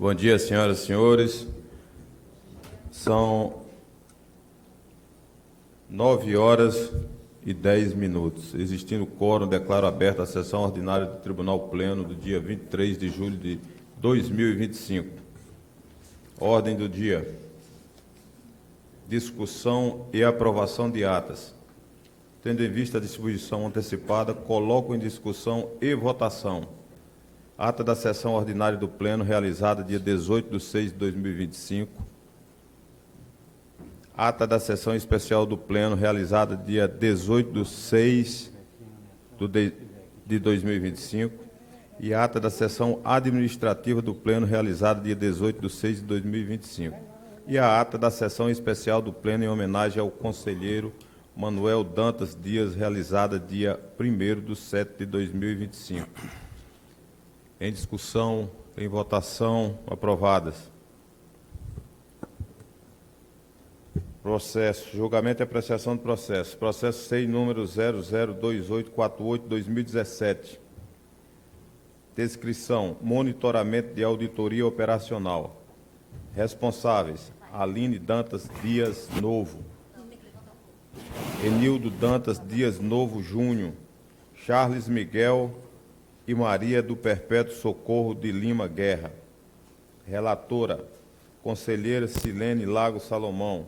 Bom dia, senhoras e senhores. São 9h10. Existindo quórum, declaro aberta a sessão ordinária do Tribunal Pleno do dia 23 de julho de 2025. Ordem do dia. Discussão e aprovação de atas. Tendo em vista a distribuição antecipada, coloco em discussão e votação ata da sessão ordinária do Pleno realizada dia 18/6/2025, ata da sessão especial do Pleno realizada dia 18/6/2025 e ata da sessão administrativa do Pleno realizada dia 18/6/2025 e a ata da sessão especial do Pleno em homenagem ao conselheiro Manuel Dantas Dias, realizada dia 1º/7/2025. Em discussão, em votação, aprovadas. Processo. Julgamento e apreciação do processo. Processo SEI número 002848/2017. Descrição. Monitoramento de auditoria operacional. Responsáveis: Aline Dantas Dias Novo, Enildo Dantas Dias Novo Júnior, Charles Miguel e Maria do Perpétuo Socorro de Lima Guerra. Relatora: conselheira Silene Lago Salomão.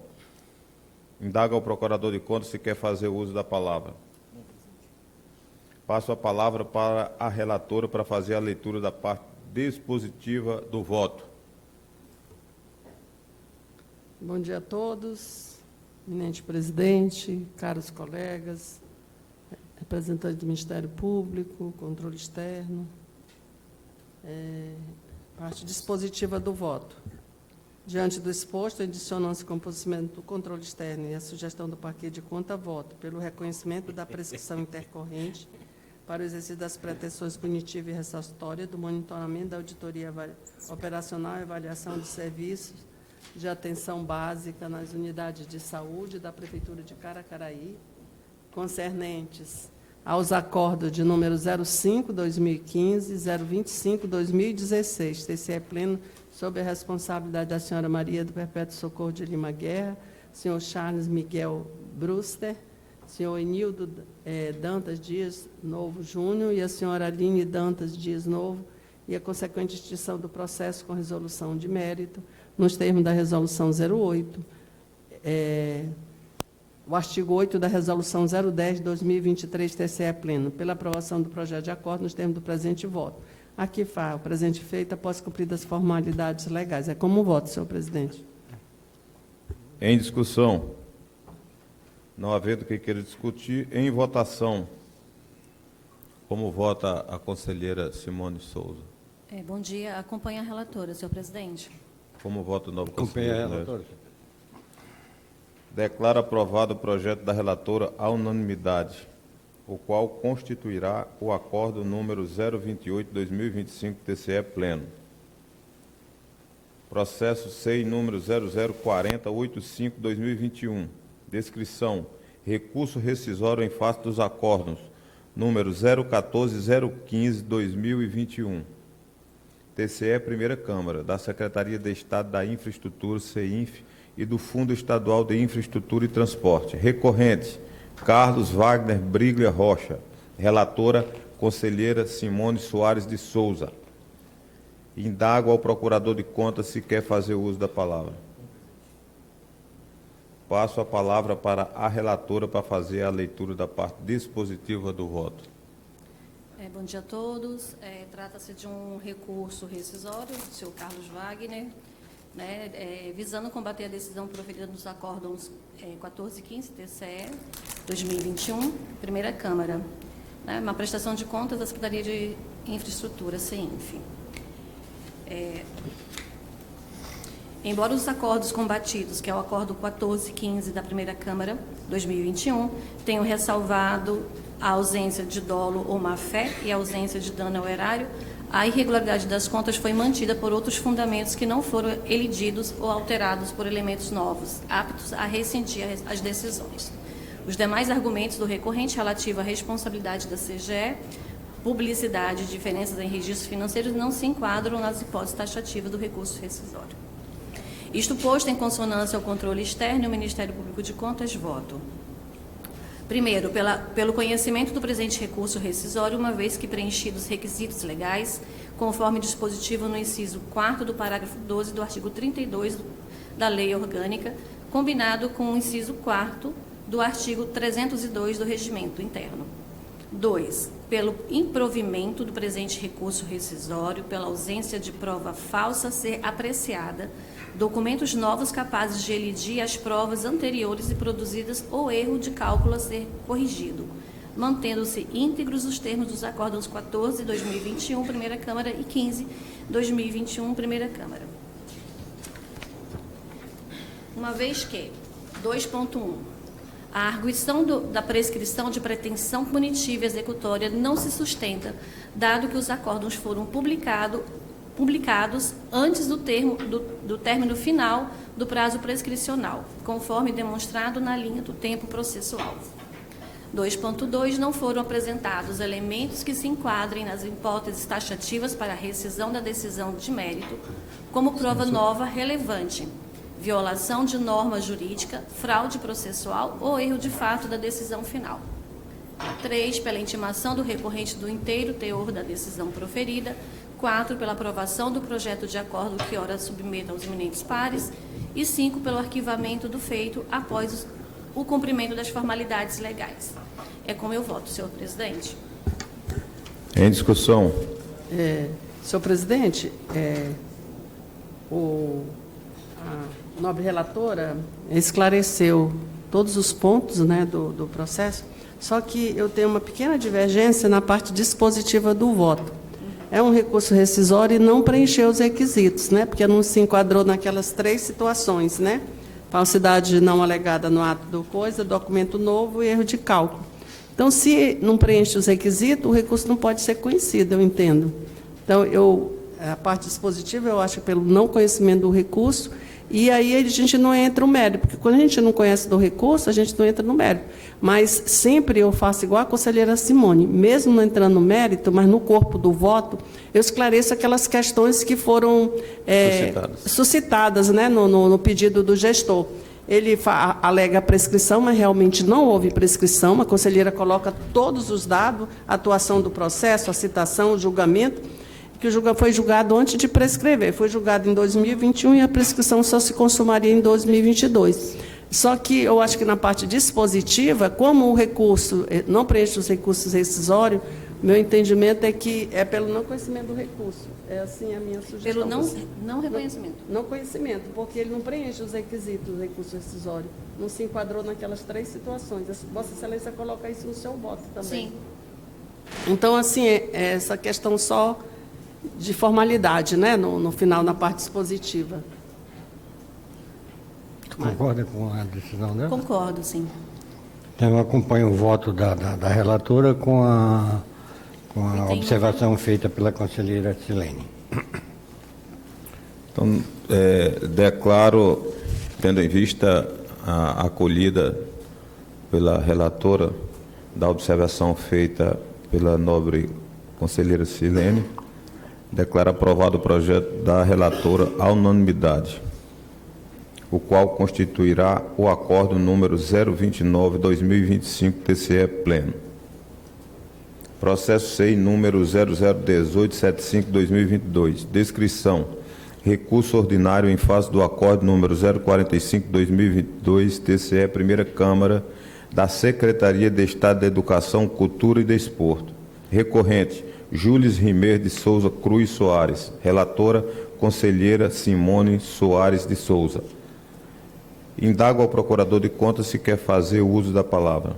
Indaga ao procurador de contas se quer fazer uso da palavra. Passo a palavra para a relatora para fazer a leitura da parte dispositiva do voto. Bom dia a todos, eminente presidente, caros colegas, representantes do Ministério Público, controle externo. Parte dispositiva do voto. Diante do exposto, adicionando-se com o posicionamento do controle externo e a sugestão do parquê de conta, voto pelo reconhecimento da prescrição intercorrente para o exercício das pretensões punitiva e ressarcitória, do monitoramento da auditoria operacional e avaliação de serviços de atenção básica nas unidades de saúde da Prefeitura de Caracaraí, concernentes aos acordos de número 05/2015 e 025/2016, TCE Pleno, sob a responsabilidade da senhora Maria do Perpétuo Socorro de Lima Guerra, senhor Charles Miguel Bruster, senhor Enildo Dantas Dias Novo Júnior e a senhora Aline Dantas Dias Novo, e a consequente extinção do processo com resolução de mérito, nos termos da Resolução 08, o artigo 8 da Resolução 010/2023, TCE Pleno, pela aprovação do projeto de acordo nos termos do presente voto. Aqui faz o presente feito após cumpridas as formalidades legais. É como voto, senhor presidente. Em discussão. Não havendo quem queira discutir, em votação. Como vota a conselheira Simone Souza? Bom dia. Acompanha a relatora, senhor presidente. Como vota o novo Acompanha conselheiro? a relatora. Declaro aprovado o projeto da relatora à unanimidade, o qual constituirá o acordo número 028/2025 TCE Pleno. Processo SEI número 004085/2021. Descrição: recurso rescisório em face dos acordos número 014-015/2021. TCE Primeira Câmara, da Secretaria de Estado da Infraestrutura, CEINF, e do Fundo Estadual de Infraestrutura e Transporte. Recorrente: Carlos Wagner Briglia Rocha. Relatora: conselheira Simone Soares de Souza. Indago ao procurador de contas se quer fazer uso da palavra. Passo a palavra para a relatora para fazer a leitura da parte dispositiva do voto. Bom dia a todos. Trata-se de um recurso rescisório do senhor Carlos Wagner, visando combater a decisão proferida nos acórdãos 1415 TCE 2021, Primeira Câmara. Uma prestação de contas da Secretaria de Infraestrutura, CEINF. Embora os acordos combatidos, que é o acordo 1415 da Primeira Câmara 2021, tenham ressalvado a ausência de dolo ou má-fé e a ausência de dano ao erário, a irregularidade das contas foi mantida por outros fundamentos que não foram elididos ou alterados por elementos novos, aptos a rescindir as decisões. Os demais argumentos do recorrente relativo à responsabilidade da CGE publicidade e diferenças em registros financeiros não se enquadram nas hipóteses taxativas do recurso rescisório. Isto posto em consonância ao controle externo e o Ministério Público de Contas, voto. Primeiro, pelo conhecimento do presente recurso rescisório, uma vez que preenchidos os requisitos legais, conforme dispositivo no inciso 4º do parágrafo 12 do artigo 32 da Lei Orgânica, combinado com o inciso 4º do artigo 302 do Regimento Interno. 2. Pelo improvimento do presente recurso rescisório, pela ausência de prova falsa a ser apreciada, documentos novos capazes de elidir as provas anteriores e produzidas ou erro de cálculo a ser corrigido, mantendo-se íntegros os termos dos acórdãos 14/2021, Primeira Câmara, e 15/2021, Primeira Câmara. Uma vez que, 2.1, a arguição da prescrição de pretensão punitiva e executória não se sustenta, dado que os acórdãos foram publicados antes do término final do prazo prescricional, conforme demonstrado na linha do tempo processual. 2.2. Não foram apresentados elementos que se enquadrem nas hipóteses taxativas para a rescisão da decisão de mérito, como prova nova relevante, violação de norma jurídica, fraude processual ou erro de fato da decisão final. 3. Pela intimação do recorrente do inteiro teor da decisão proferida. 4. Pela aprovação do projeto de acordo que ora submeta aos eminentes pares. E 5. Pelo arquivamento do feito após o cumprimento das formalidades legais. É como eu voto, senhor presidente. Em discussão. Senhor presidente, a nobre relatora esclareceu todos os pontos, né, do processo, só que eu tenho uma pequena divergência na parte dispositiva do voto. É um recurso rescisório e não preencheu os requisitos, né, porque não se enquadrou naquelas 3 situações, né? Falsidade não alegada no ato do coisa, documento novo e erro de cálculo. Então, se não preenche os requisitos, o recurso não pode ser conhecido, eu entendo. Então, a parte dispositiva, eu acho pelo não conhecimento do recurso, e aí a gente não entra no mérito, porque quando a gente não conhece do recurso, a gente não entra no mérito. Mas sempre eu faço igual a conselheira Simone, mesmo não entrando no mérito, mas no corpo do voto, eu esclareço aquelas questões que foram suscitadas, né, no pedido do gestor. Ele alega a prescrição, mas realmente não houve prescrição. A conselheira coloca todos os dados, a atuação do processo, a citação, o julgamento, que foi julgado antes de prescrever. Foi julgado em 2021 e a prescrição só se consumaria em 2022. Só que eu acho que na parte dispositiva, como o recurso não preenche os recursos rescisórios, meu entendimento é que é pelo não conhecimento do recurso. É assim a minha sugestão. Pelo não reconhecimento. Não conhecimento, porque ele não preenche os requisitos do recurso rescisório. Não se enquadrou naquelas 3 situações. Vossa Excelência coloca isso no seu voto também. Sim. Então, assim, essa questão só de formalidade, né, no final, na parte dispositiva. Concorda com a decisão dela? Concordo, sim. Então, eu acompanho o voto da relatora com a observação feita pela conselheira Silene. Então, declaro, tendo em vista a acolhida pela relatora da observação feita pela nobre conselheira Silene, declaro aprovado o projeto da relatora à unanimidade, o qual constituirá o acordo número 029/2025 TCE Pleno. Processo SEI número 001875/2022. Descrição. Recurso ordinário em face do acordo número 045/2022 TCE Primeira Câmara da Secretaria de Estado da Educação, Cultura e Desporto. Recorrente: Júlis Rimer de Souza Cruz Soares. Relatora: conselheira Simone Soares de Souza. Indago ao procurador de contas se quer fazer o uso da palavra.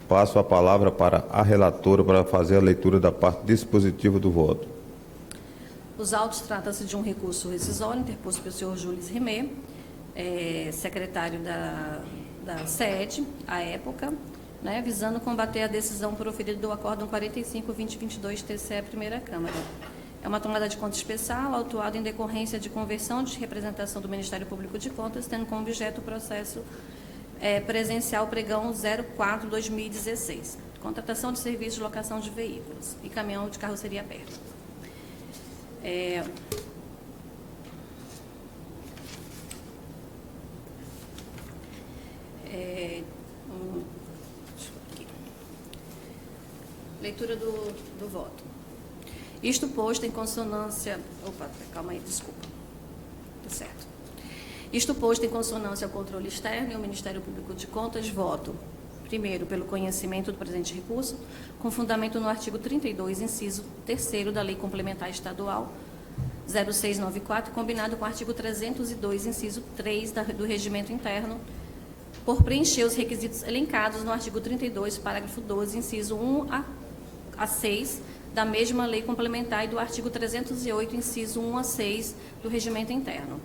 Passo a palavra para a relatora para fazer a leitura da parte dispositiva do voto. Os autos trata-se de um recurso rescisório interposto pelo senhor Júlis Rimer, secretário da sede, à época, né, visando combater a decisão proferida do Acórdão 45/2022 TCE Primeira Câmara. É uma tomada de conta especial, autuada em decorrência de conversão de representação do Ministério Público de Contas, tendo como objeto o processo presencial pregão 04/2016. contratação de serviços de locação de veículos e caminhão de carroceria aberta. Leitura do voto. Isto posto em consonância... Opa, calma aí, desculpa. Tá certo. Isto posto em consonância ao controle externo e ao Ministério Público de Contas, voto, primeiro, pelo conhecimento do presente recurso, com fundamento no artigo 32, inciso 3º da Lei Complementar Estadual 0694, combinado com o artigo 302, inciso 3 do Regimento Interno, por preencher os requisitos elencados no artigo 32, parágrafo 12, inciso 1 a 6, da mesma Lei Complementar e do artigo 308, inciso 1 a 6 do Regimento Interno.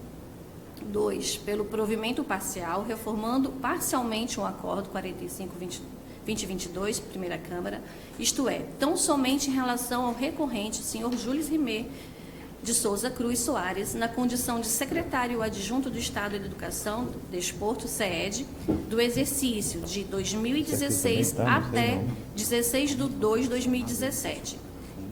2. Pelo provimento parcial, reformando parcialmente o Acordo 45-2022, Primeira Câmara, isto é, tão somente em relação ao recorrente, senhor Júlio Rimet de Souza Cruz Soares, na condição de secretário adjunto do Estado de Educação, Desporto, SEED, do exercício de 2016 até 16/2/2017.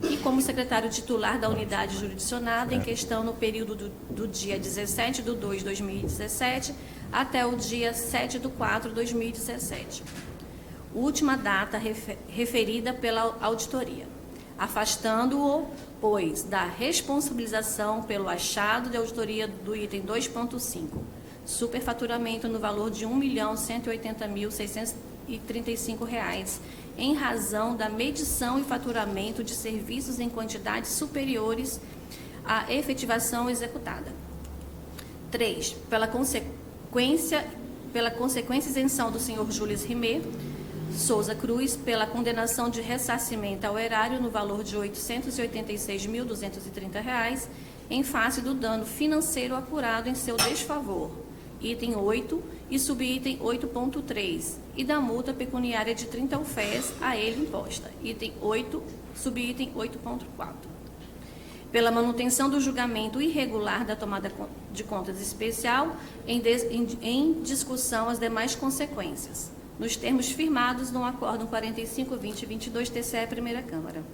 E como secretário titular da unidade jurisdicionada em questão no período do dia 17/2/2017 até o dia 7/4/2017. Última data referida pela auditoria, afastando-o, pois, da responsabilização pelo achado de auditoria do item 2.5, superfaturamento no valor de R$ 1.180.635, em razão da medição e faturamento de serviços em quantidades superiores à efetivação executada. 3. Pela consequência isenção do senhor Júlio Rimet Souza Cruz pela condenação de ressarcimento ao erário no valor de R$ 886.230, em face do dano financeiro apurado em seu desfavor, item 8 e subitem 8.3, e da multa pecuniária de 30 alfés a ele imposta, item 8, subitem 8.4. Pela manutenção do julgamento irregular da tomada de contas especial, em discussão as demais consequências, nos termos firmados no Acórdão 45-2022, TCE, Primeira Câmara.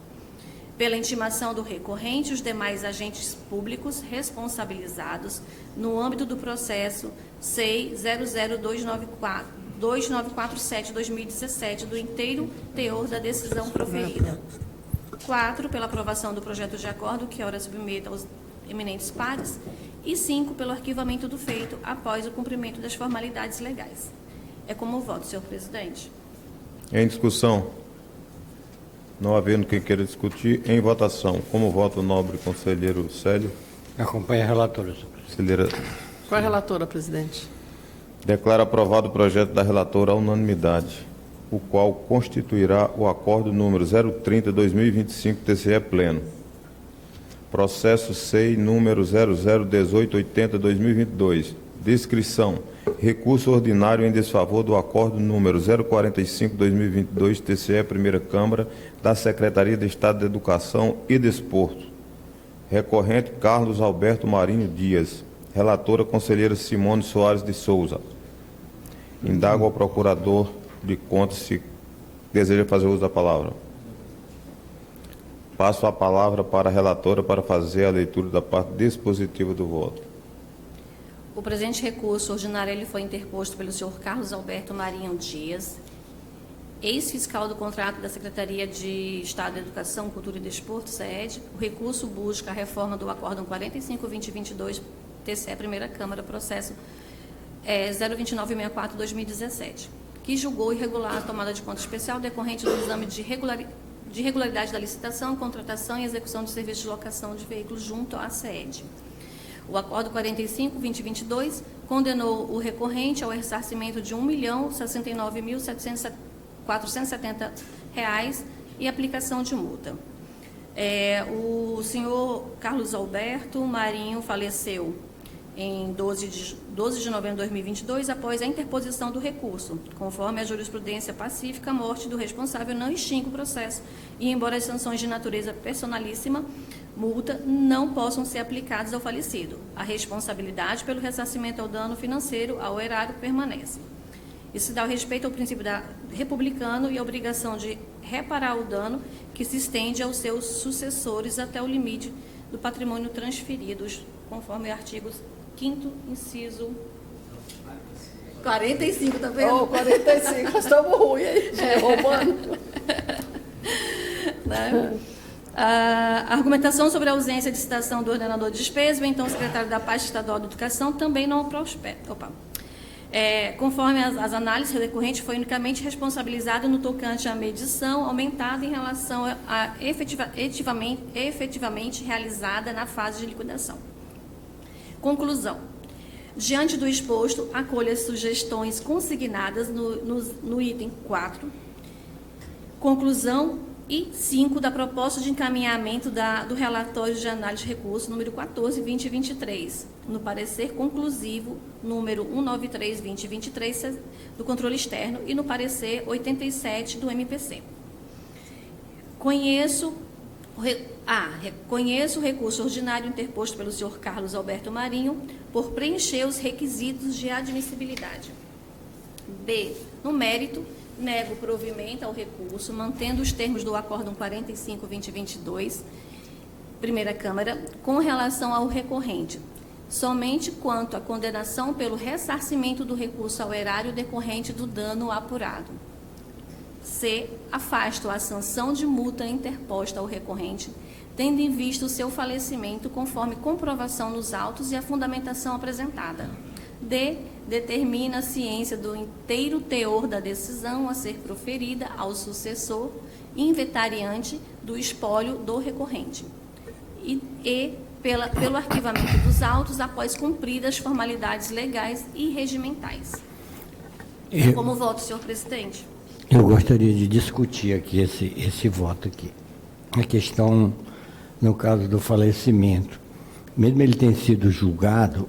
Pela intimação do recorrente, os demais agentes públicos responsabilizados no âmbito do processo SEI 00294/2017 do inteiro teor da decisão proferida. 4. Pela aprovação do projeto de acordo que ora submeta aos eminentes pares. E 5. Pelo arquivamento do feito após o cumprimento das formalidades legais. É como voto, senhor presidente. Em discussão. Não havendo quem queira discutir, em votação. Como voto o nobre conselheiro Célio? Acompanha a relatora, senhor presidente. Conselheira... Qual é a relatora, presidente? Declaro aprovado o projeto da relatora à unanimidade, o qual constituirá o acordo número 030/2025 TCE pleno. Processo SEI número 001880/2022. Descrição. Recurso ordinário em desfavor do acordo número 045/2022 TCE Primeira Câmara da Secretaria de Estado de Educação e Desporto. Recorrente Carlos Alberto Marinho Dias. Relatora conselheira Simone Soares de Souza. Indago ao procurador de contas se deseja fazer uso da palavra. Passo a palavra para a relatora para fazer a leitura da parte dispositiva do voto. O presente recurso ordinário ele foi interposto pelo senhor Carlos Alberto Marinho Dias, ex-fiscal do contrato da Secretaria de Estado de Educação, Cultura e Desporto, SEED. O recurso busca a reforma do Acórdão 45-2022, TCE Primeira Câmara, processo 02964/2017, que julgou irregular a tomada de conta especial decorrente do exame de regularidade da licitação, contratação e execução de serviços de locação de veículos junto à SEED. O Acordo 45-2022 condenou o recorrente ao ressarcimento de R$ 1.069.470 e aplicação de multa. O senhor Carlos Alberto Marinho faleceu em 12 de novembro de 2022, após a interposição do recurso. Conforme a jurisprudência pacífica, a morte do responsável não extingue o processo e, embora as sanções de natureza personalíssima, multa, não possam ser aplicadas ao falecido. A responsabilidade pelo ressarcimento ao dano financeiro ao erário permanece. Isso dá respeito ao princípio republicano e a obrigação de reparar o dano que se estende aos seus sucessores até o limite do patrimônio transferido, conforme o artigo 5º, inciso 45, tá vendo? Oh, 45, nós estamos ruins aí, roubando. Né? A argumentação sobre a ausência de citação do ordenador de despesa, ou então o secretário da Pasta Estadual de Educação, também não prospera. Conforme as análises, o recorrente foi unicamente responsabilizado no tocante à medição aumentada em relação a efetivamente realizada na fase de liquidação. Conclusão. Diante do exposto, acolho as sugestões consignadas no item 4, conclusão e 5 da proposta de encaminhamento do relatório de análise de recursos número 14/2023, no parecer conclusivo número 193/2023 do controle externo e no parecer 87 do MPC. Conheço o recurso ordinário interposto pelo senhor Carlos Alberto Marinho por preencher os requisitos de admissibilidade. B. No mérito, nego provimento ao recurso, mantendo os termos do Acórdão 45/2022, Primeira Câmara, com relação ao recorrente, somente quanto à condenação pelo ressarcimento do recurso ao erário decorrente do dano apurado. C. Afasto a sanção de multa interposta ao recorrente, tendo em vista o seu falecimento, conforme comprovação nos autos e a fundamentação apresentada. D. Determina a ciência do inteiro teor da decisão a ser proferida ao sucessor inventariante do espólio do recorrente. Pelo arquivamento dos autos após cumpridas as formalidades legais e regimentais. Como voto, senhor presidente? Eu gostaria de discutir aqui esse voto aqui. A questão, no caso do falecimento, mesmo ele tendo sido julgado,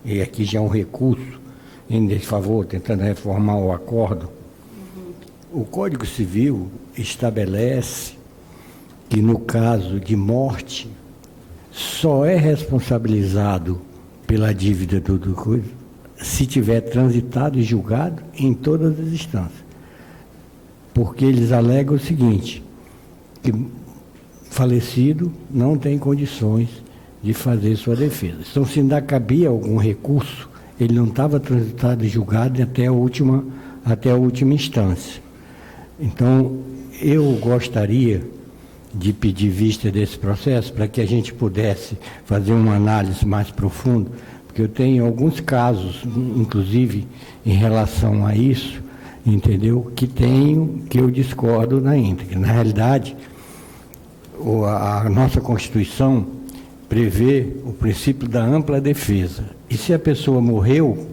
e aqui já é um recurso em desfavor, tentando reformar o acordo, o Código Civil estabelece que, no caso de morte, só é responsabilizado pela dívida do coisa se tiver transitado e julgado em todas as instâncias. Porque eles alegam o seguinte, que falecido não tem condições de fazer sua defesa. Então, se ainda cabia algum recurso, ele não estava transitado e julgado até a última instância. Então, eu gostaria de pedir vista desse processo para que a gente pudesse fazer uma análise mais profunda, porque eu tenho alguns casos, inclusive em relação a isso, entendeu? Que eu discordo na íntegra. Na realidade, a nossa Constituição prevê o princípio da ampla defesa. E se a pessoa morreu,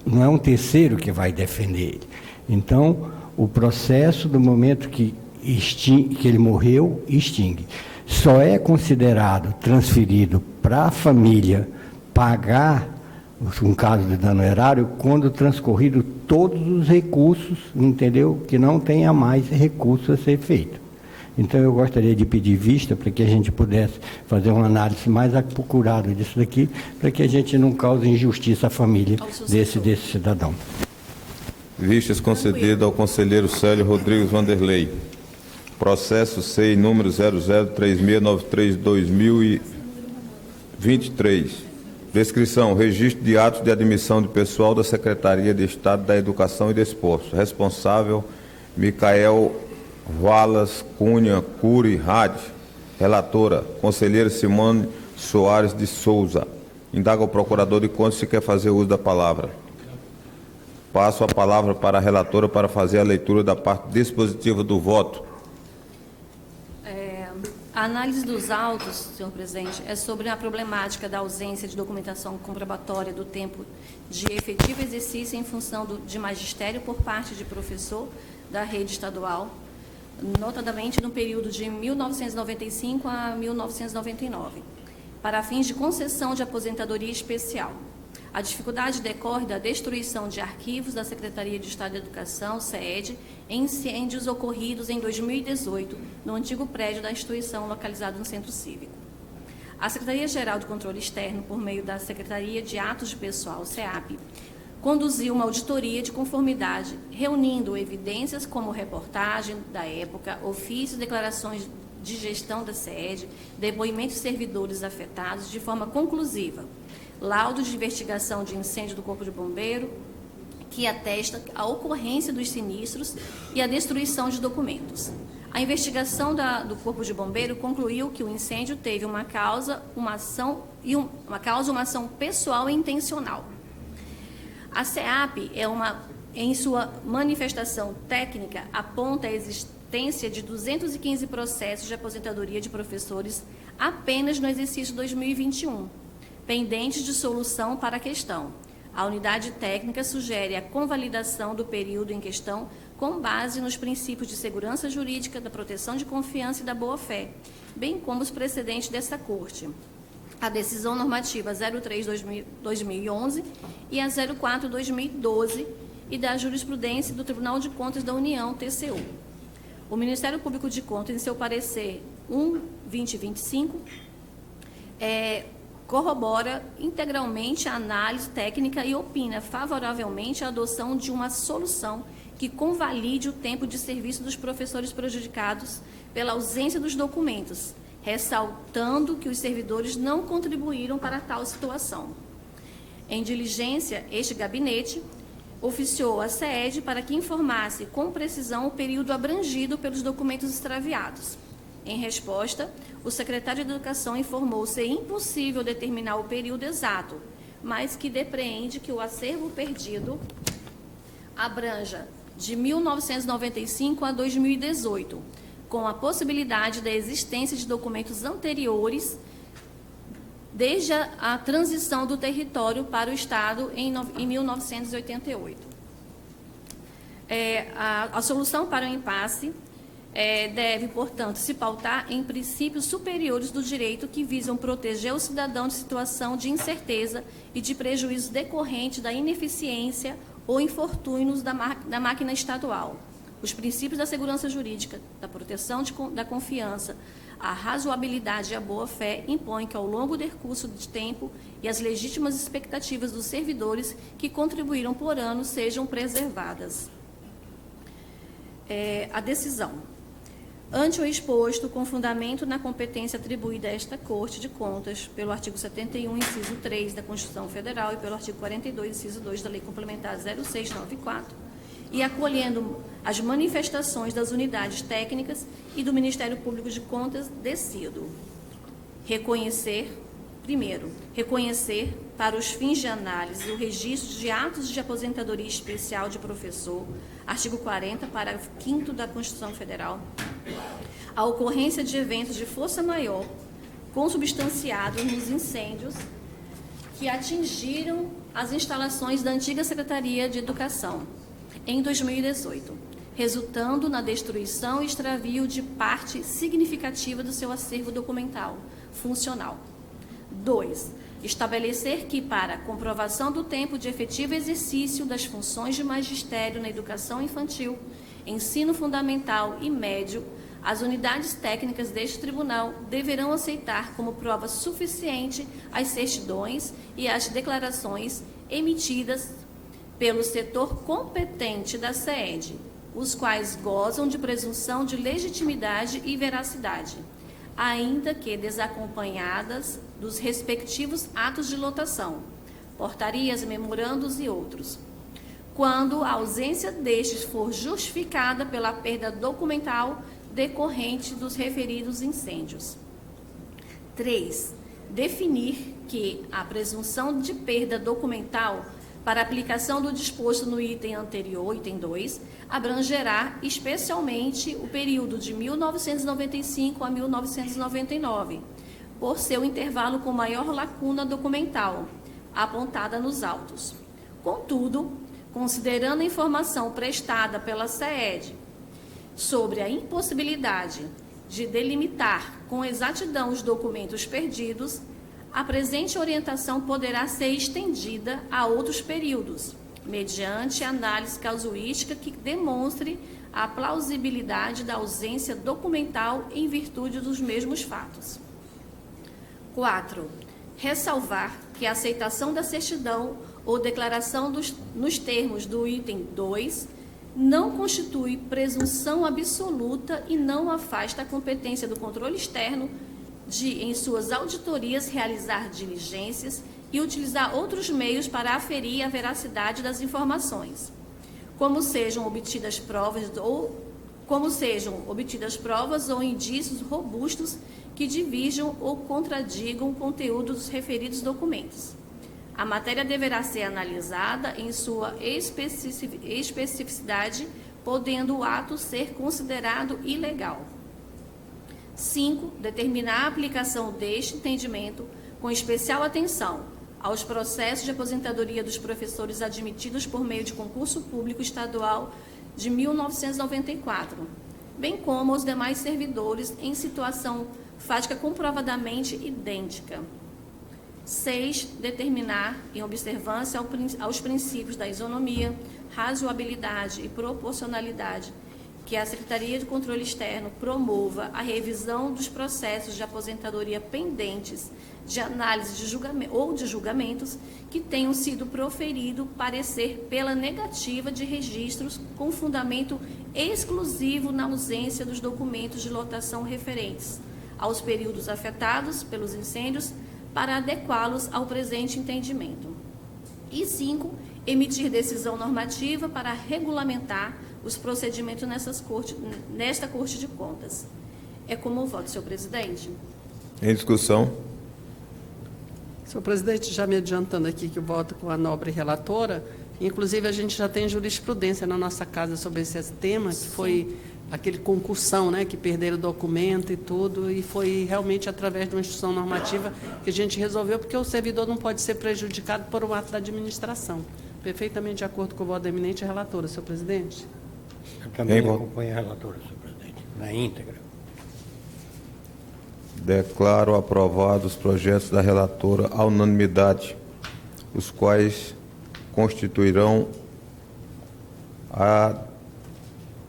não é um terceiro que vai defender ele. Então, o processo do momento que ele morreu, extingue. Só é considerado transferido para a família pagar um caso de dano erário quando transcorrido todos os recursos, entendeu? Que não tenha mais recurso a ser feito. Então, eu gostaria de pedir vista para que a gente pudesse fazer uma análise mais apurada disso daqui, para que a gente não cause injustiça à família desse cidadão. Vistas concedidas ao conselheiro Célio Rodrigues Vanderlei. Processo SEI número 003693/2023. Descrição: registro de atos de admissão de pessoal da Secretaria de Estado da Educação e Desporto. Responsável: Micael Valas Cunha Curi Rade. Relatora: conselheira Simone Soares de Souza. Indaga o procurador de contas se quer fazer uso da palavra. Passo a palavra para a relatora para fazer a leitura da parte dispositiva do voto. A análise dos autos, senhor presidente, é sobre a problemática da ausência de documentação comprobatória do tempo de efetivo exercício em função de magistério por parte de professor da rede estadual, notadamente no período de 1995 a 1999, para fins de concessão de aposentadoria especial. A dificuldade decorre da destruição de arquivos da Secretaria de Estado da Educação, SEED, em incêndios ocorridos em 2018, no antigo prédio da instituição localizado no Centro Cívico. A Secretaria-Geral do Controle Externo, por meio da Secretaria de Atos de Pessoal, SEAP, conduziu uma auditoria de conformidade, reunindo evidências como reportagem da época, ofícios, declarações de gestão da sede, depoimentos de servidores afetados de forma conclusiva, laudos de investigação de incêndio do Corpo de Bombeiro, que atesta a ocorrência dos sinistros e a destruição de documentos. A investigação do Corpo de Bombeiro concluiu que o incêndio teve uma causa, uma ação pessoal e intencional. A SEAP, em sua manifestação técnica, aponta a existência de 215 processos de aposentadoria de professores apenas no exercício 2021, pendentes de solução para a questão. A unidade técnica sugere a convalidação do período em questão com base nos princípios de segurança jurídica, da proteção de confiança e da boa-fé, bem como os precedentes desta Corte. A decisão normativa 03/2011 e a 04/2012 e da jurisprudência do Tribunal de Contas da União, TCU. O Ministério Público de Contas, em seu parecer 1/2025, corrobora integralmente a análise técnica e opina favoravelmente a adoção de uma solução que convalide o tempo de serviço dos professores prejudicados pela ausência dos documentos, ressaltando que os servidores não contribuíram para tal situação. Em diligência, este gabinete oficiou a SEED para que informasse com precisão o período abrangido pelos documentos extraviados. Em resposta, o secretário de Educação informou ser impossível determinar o período exato, mas que depreende que o acervo perdido abranja de 1995 a 2018, com a possibilidade da existência de documentos anteriores desde a transição do território para o Estado em 1988. A solução para o impasse deve, portanto, se pautar em princípios superiores do direito que visam proteger o cidadão de situação de incerteza e de prejuízo decorrente da ineficiência ou infortúnios da máquina estadual. Os princípios da segurança jurídica, da proteção da confiança, a razoabilidade e a boa-fé impõem que, ao longo do decurso de tempo e as legítimas expectativas dos servidores que contribuíram por ano sejam preservadas. A decisão. Ante o exposto, com fundamento na competência atribuída a esta Corte de Contas pelo artigo 71, inciso 3 da Constituição Federal e pelo artigo 42, inciso 2 da Lei Complementar 0694, e acolhendo as manifestações das unidades técnicas e do Ministério Público de Contas, decido primeiro, reconhecer para os fins de análise o registro de atos de aposentadoria especial de professor, artigo 40, parágrafo 5º da Constituição Federal, a ocorrência de eventos de força maior consubstanciados nos incêndios que atingiram as instalações da antiga Secretaria de Educação em 2018, resultando na destruição e extravio de parte significativa do seu acervo documental funcional. 2. Estabelecer que, para comprovação do tempo de efetivo exercício das funções de magistério na educação infantil, ensino fundamental e médio, as unidades técnicas deste tribunal deverão aceitar como prova suficiente as certidões e as declarações emitidas pelo setor competente da SEED, os quais gozam de presunção de legitimidade e veracidade, ainda que desacompanhadas dos respectivos atos de lotação, portarias, memorandos e outros, quando a ausência destes for justificada pela perda documental decorrente dos referidos incêndios. 3. Definir que a presunção de perda documental para aplicação do disposto no item anterior, item 2, abrangerá especialmente o período de 1995 a 1999, por seu intervalo com maior lacuna documental, apontada nos autos. Contudo, considerando a informação prestada pela SEED sobre a impossibilidade de delimitar com exatidão os documentos perdidos, a presente orientação poderá ser estendida a outros períodos, mediante análise casuística que demonstre a plausibilidade da ausência documental em virtude dos mesmos fatos. 4. ressalvar que a aceitação da certidão ou declaração nos termos do item 2 não constitui presunção absoluta e não afasta a competência do controle externo de, em suas auditorias, realizar diligências e utilizar outros meios para aferir a veracidade das informações, como sejam obtidas provas ou indícios robustos que divirjam ou contradigam o conteúdo dos referidos documentos. A matéria deverá ser analisada em sua especificidade, podendo o ato ser considerado ilegal. 5. Determinar a aplicação deste entendimento com especial atenção aos processos de aposentadoria dos professores admitidos por meio de concurso público estadual de 1994, bem como aos demais servidores em situação fática comprovadamente idêntica. 6. Determinar, em observância aos princípios da isonomia, razoabilidade e proporcionalidade, que a Secretaria de Controle Externo promova a revisão dos processos de aposentadoria pendentes de análise de julgamentos que tenham sido proferido parecer pela negativa de registros com fundamento exclusivo na ausência dos documentos de lotação referentes aos períodos afetados pelos incêndios para adequá-los ao presente entendimento. E 5. Emitir decisão normativa para regulamentar os procedimentos nesta Corte de Contas. É como o voto, senhor presidente. Em discussão. Senhor presidente, já me adiantando aqui que eu voto com a nobre relatora, inclusive a gente já tem jurisprudência na nossa casa sobre esse tema, que foi aquele concursão, né, que perderam o documento e tudo, e foi realmente através de uma instituição normativa que a gente resolveu, porque o servidor não pode ser prejudicado por um ato da administração. Perfeitamente de acordo com o voto da eminente relatora, senhor presidente. Eu também acompanho a relatora, senhor presidente, na íntegra. Declaro aprovados os projetos da relatora à unanimidade, os quais constituirão a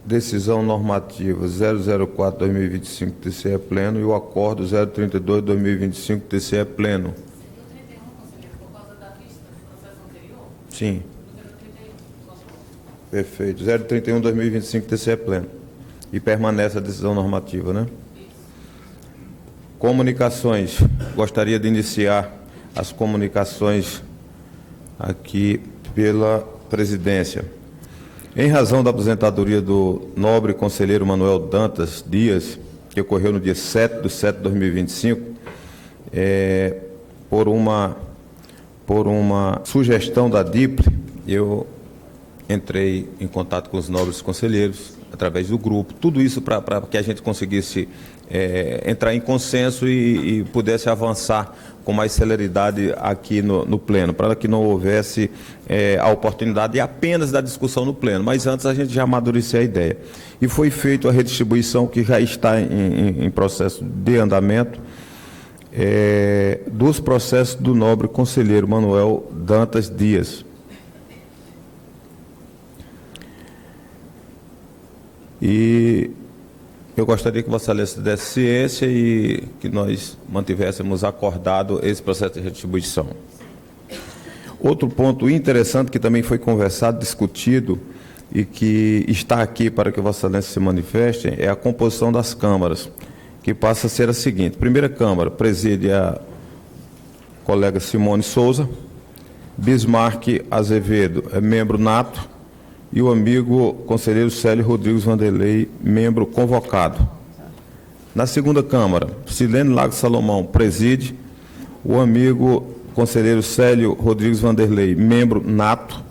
decisão normativa 004/2025 TCE Pleno e o acordo 032/2025 TCE Pleno. Sim. Perfeito. 031/2025 TCE Pleno. E permanece a decisão normativa, né? Comunicações. Gostaria de iniciar as comunicações aqui pela presidência. Em razão da aposentadoria do nobre conselheiro Manuel Dantas Dias, que ocorreu no dia 7/7/2025, por uma sugestão da DIPRE, eu entrei em contato com os nobres conselheiros, através do grupo, tudo isso para que a gente conseguisse entrar em consenso e pudesse avançar com mais celeridade aqui no Pleno, para que não houvesse a oportunidade apenas da discussão no Pleno, mas antes a gente já amadurecer a ideia. E foi feita a redistribuição, que já está em processo de andamento, dos processos do nobre conselheiro Manuel Dantas Dias. E eu gostaria que Vossa Excelência desse ciência e que nós mantivéssemos acordado esse processo de redistribuição. Outro ponto interessante que também foi conversado, discutido e que está aqui para que Vossa Excelência se manifeste é a composição das câmaras, que passa a ser a seguinte: primeira Câmara preside a colega Simone Souza, Bismarck Azevedo é membro nato, e o amigo conselheiro Célio Rodrigues Vanderlei, membro convocado. Na segunda Câmara, Silene Lago Salomão preside, o amigo conselheiro Célio Rodrigues Vanderlei, membro nato,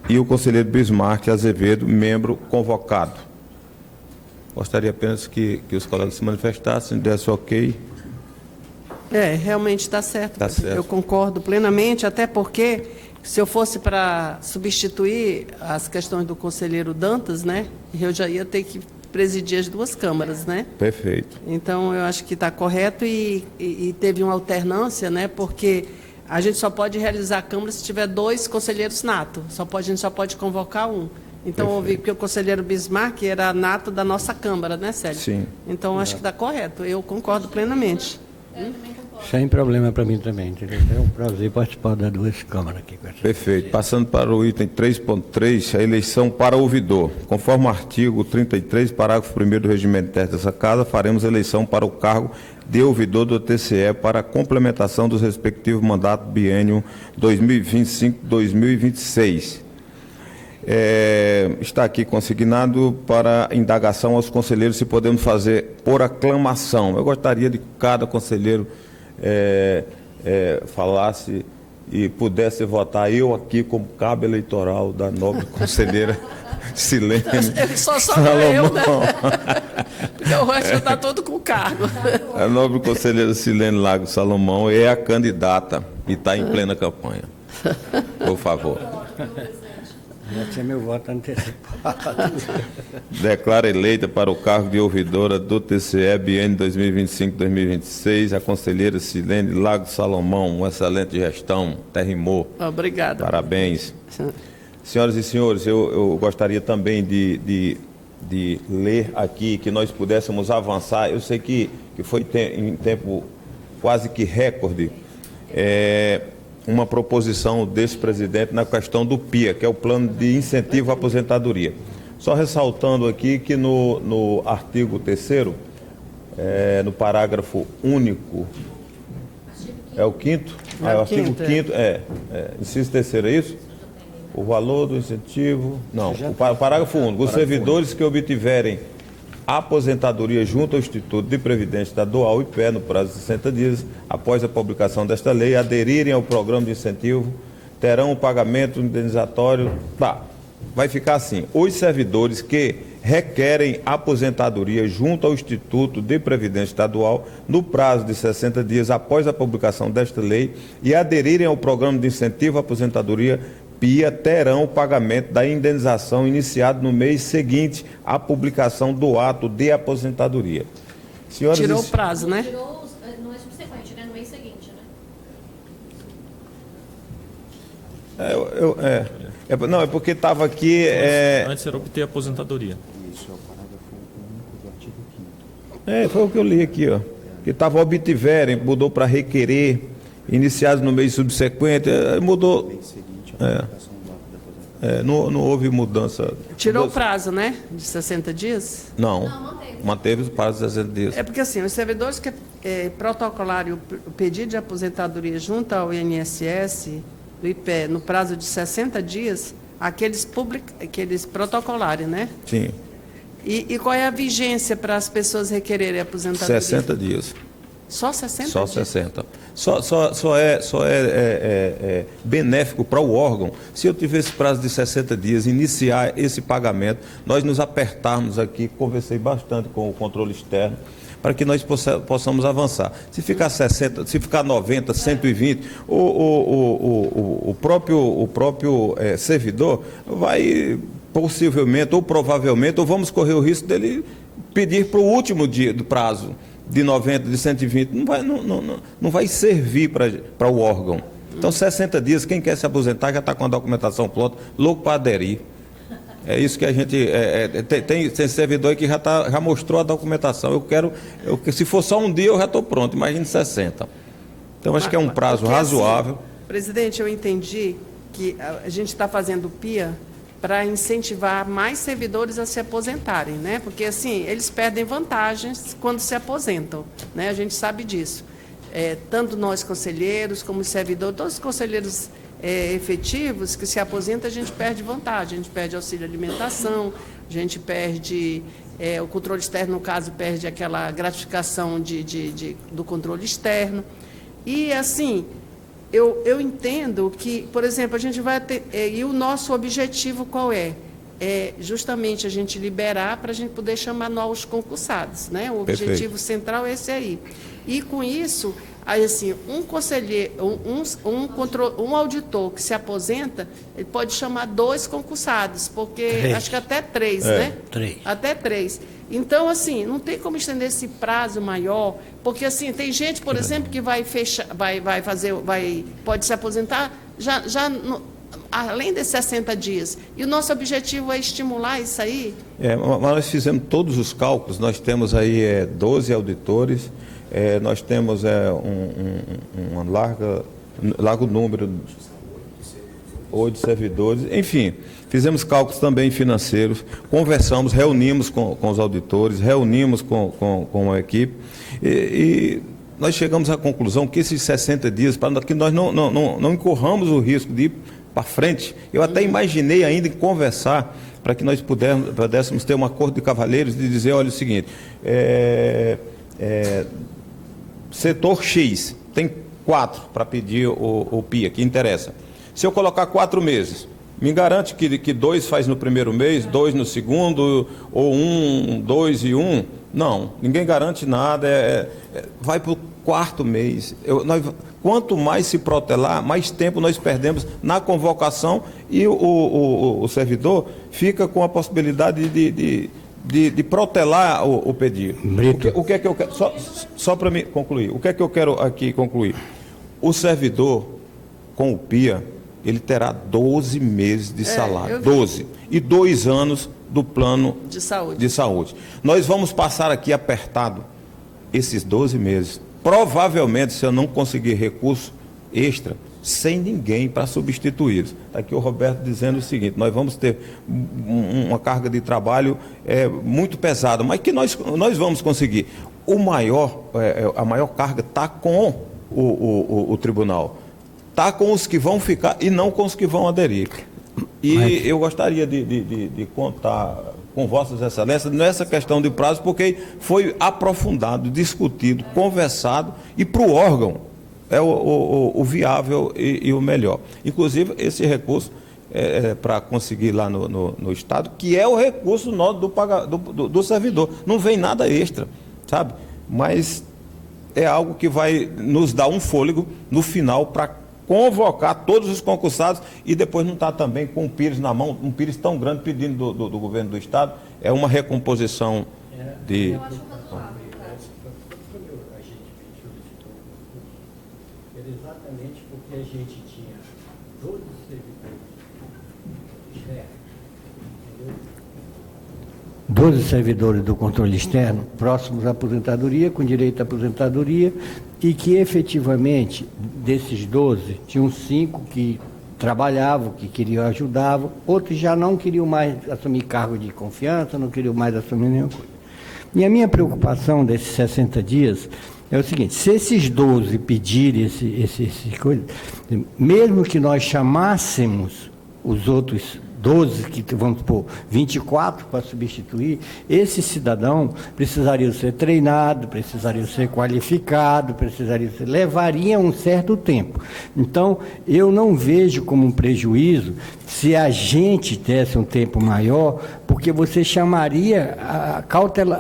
e o conselheiro Bismarck Azevedo, membro convocado. Gostaria apenas que os colegas se manifestassem, desse ok. Realmente está certo. Está certo. Eu concordo plenamente, até porque, se eu fosse para substituir as questões do conselheiro Dantas, né, eu já ia ter que presidir as duas câmaras, né? Perfeito. Então, eu acho que está correto e teve uma alternância, né, porque a gente só pode realizar a Câmara se tiver 2 conselheiros nato, a gente só pode convocar um. Então, houve, porque o conselheiro Bismarck era nato da nossa Câmara, né, Célio? Sim. Então, acho que está correto, eu concordo plenamente. Eu também concordo. Sem problema para mim também, entendeu? É um prazer participar das duas câmaras aqui. Com essa Perfeito. Passando para o item 3.3, a eleição para ouvidor. Conforme o artigo 33, parágrafo 1º do regimento interno dessa Casa, faremos eleição para o cargo de ouvidor do TCE para a complementação dos respectivos mandatos biênio 2025-2026. Está aqui consignado para indagação aos conselheiros se podemos fazer por aclamação. Eu gostaria de que cada conselheiro falasse e pudesse votar eu aqui como cabo eleitoral da nobre conselheira Silene Só Salomão. eu, né? Porque o resto está todo com cargo. A nobre conselheira Silene Lago Salomão é a candidata e está em plena campanha. Por favor. Já tinha meu voto antecipado. Declara eleita para o cargo de ouvidora do TCE biênio 2025-2026 a conselheira Silene Lago Salomão. Uma excelente gestão, até rimou. Obrigada. Parabéns. Senhoras e senhores, eu gostaria também de ler aqui, que nós pudéssemos avançar. Eu sei que foi em tempo quase que recorde, uma proposição desse presidente na questão do PIA, que é o Plano de Incentivo à Aposentadoria. Só ressaltando aqui que no artigo 3º, no parágrafo único, é o 5º? É o artigo quinto, 5º, inciso 3º, é isso? O valor do incentivo... Não, o parágrafo único. Os servidores que obtiverem aposentadoria junto ao Instituto de Previdência Estadual, IPE, no prazo de 60 dias, após a publicação desta lei, aderirem ao programa de incentivo, terão o pagamento indenizatório... Vai ficar assim: os servidores que requerem aposentadoria junto ao Instituto de Previdência Estadual, no prazo de 60 dias após a publicação desta lei, e aderirem ao programa de incentivo à aposentadoria PIA, terão o pagamento da indenização iniciado no mês seguinte à publicação do ato de aposentadoria. Senhoras Tirou e o prazo, né? Tirou, não é subsequente, né? No mês seguinte, né? Não, é porque estava aqui... Antes era obter aposentadoria. Foi o que eu li aqui, ó. Que estava obtiverem, mudou para requerer, iniciados no mês subsequente, mudou... não houve mudança. Tirou o prazo, né? De 60 dias? Não, manteve o prazo de 60 dias. É porque assim, os servidores que protocolarem o pedido de aposentadoria junto ao INSS, do IPE, no prazo de 60 dias, aqueles protocolarem, né? Sim. E qual é a vigência para as pessoas requererem aposentadoria? 60 dias. Só 60 Só dias? 60. Só é benéfico para o órgão se eu tiver esse prazo de 60 dias, iniciar esse pagamento, nós nos apertarmos aqui, conversei bastante com o controle externo, para que nós possamos avançar. Se ficar 60, se ficar 90, 120, o próprio servidor vai possivelmente ou provavelmente, ou vamos correr o risco dele pedir para o último dia do prazo de 90, de 120, não vai servir para o órgão. Então, 60 dias, quem quer se aposentar já está com a documentação pronta, louco para aderir. É isso que a gente... tem servidor que já mostrou a documentação. Se for só um dia, eu já estou pronto, imagine 60. Então, acho que é um prazo Porque, razoável. Assim, presidente, eu entendi que a gente está fazendo o PIA para incentivar mais servidores a se aposentarem, né? Porque, assim, eles perdem vantagens quando se aposentam, né? A gente sabe disso. Tanto nós, conselheiros, como os servidores, todos os conselheiros efetivos que se aposentam, a gente perde vantagem, a gente perde auxílio alimentação, a gente perde, o controle externo, no caso, perde aquela gratificação do controle externo. E, assim... Eu entendo que, por exemplo, a gente vai ter... e o nosso objetivo qual é? É justamente a gente liberar para a gente poder chamar novos concursados, né? O objetivo central é esse aí. E, com isso, aí, assim, um conselheiro, um auditor que se aposenta, ele pode chamar 2 concursados, porque acho que até 3, né? 3. Até 3. Então, assim, não tem como estender esse prazo maior, porque, assim, tem gente, por exemplo, que pode se aposentar além desses 60 dias. E o nosso objetivo é estimular isso aí. Mas nós fizemos todos os cálculos, nós temos aí 12 auditores, nós temos um largo número de servidores, enfim, fizemos cálculos também financeiros, conversamos, reunimos com os auditores, reunimos com a equipe e nós chegamos à conclusão que esses 60 dias, para que nós não incorramos o risco de ir para frente, eu até imaginei ainda em conversar para que nós pudéssemos ter um acordo de cavalheiros de dizer, olha, o seguinte, setor X tem 4 para pedir o PIA, que interessa. Se eu colocar 4 meses, me garante que 2 faz no primeiro mês, 2 no segundo, ou 1, 2 e 1? Não, ninguém garante nada, vai para o 4º mês. Quanto mais se protelar, mais tempo nós perdemos na convocação e o servidor fica com a possibilidade de protelar o pedido. O que é que eu quero? Só para me concluir, o que é que eu quero aqui concluir? O servidor com o PIA, ele terá 12 meses de salário, 12, e 2 anos do plano de saúde. Nós vamos passar aqui apertado esses 12 meses. Provavelmente, se eu não conseguir recurso extra, sem ninguém para substituí-los. Está aqui o Roberto dizendo o seguinte, nós vamos ter uma carga de trabalho muito pesada, mas que nós vamos conseguir. A maior carga está com o tribunal. Está com os que vão ficar e não com os que vão aderir. E eu gostaria de contar com Vossas Excelências nessa questão de prazo, porque foi aprofundado, discutido, conversado, e para o órgão é o viável e o melhor. Inclusive, esse recurso para conseguir lá no Estado, que é o recurso do servidor. Não vem nada extra, sabe? Mas é algo que vai nos dar um fôlego no final para convocar todos os concursados e depois não estar também com o Pires na mão, um Pires tão grande pedindo do governo do Estado, é uma recomposição de... Eu acho razoável, era exatamente porque a gente tinha 12 servidores, 12 servidores do controle externo próximos à aposentadoria, com direito à aposentadoria, e que efetivamente, desses 12, tinham 5 que trabalhavam, que queriam ajudar, outros já não queriam mais assumir cargo de confiança, não queriam mais assumir nenhuma coisa. E a minha preocupação desses 60 dias é o seguinte, se esses 12 pedirem esse coisa, mesmo que nós chamássemos os outros 12, que vamos pôr 24 para substituir, esse cidadão precisaria ser treinado, precisaria ser qualificado, levaria um certo tempo. Então, eu não vejo como um prejuízo se a gente desse um tempo maior, porque você chamaria a cautela,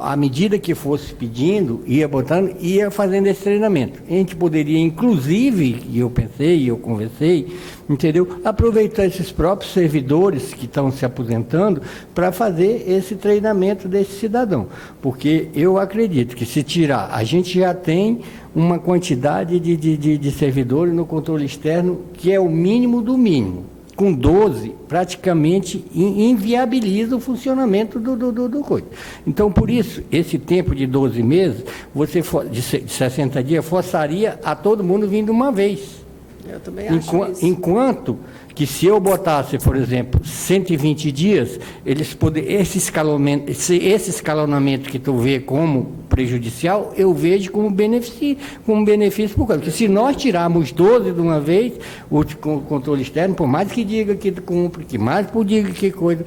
à medida que fosse pedindo, ia botando, ia fazendo esse treinamento. A gente poderia, inclusive, e eu pensei, e eu conversei, entendeu? Aproveitar esses próprios servidores que estão se aposentando para fazer esse treinamento desse cidadão. Porque eu acredito que se tirar, a gente já tem uma quantidade de servidores no controle externo que é o mínimo do mínimo. Com 12, praticamente inviabiliza o funcionamento do coisa. Então, por isso, esse tempo de 12 meses, de 60 dias, forçaria a todo mundo vindo uma vez. Eu também acho isso. Enquanto que se eu botasse, por exemplo, 120 dias, esse escalonamento que tu vê como prejudicial, eu vejo como benefício por causa. Porque se nós tirarmos 12 de uma vez, o controle externo, por mais que diga que cumpre, que mais por diga que coisa,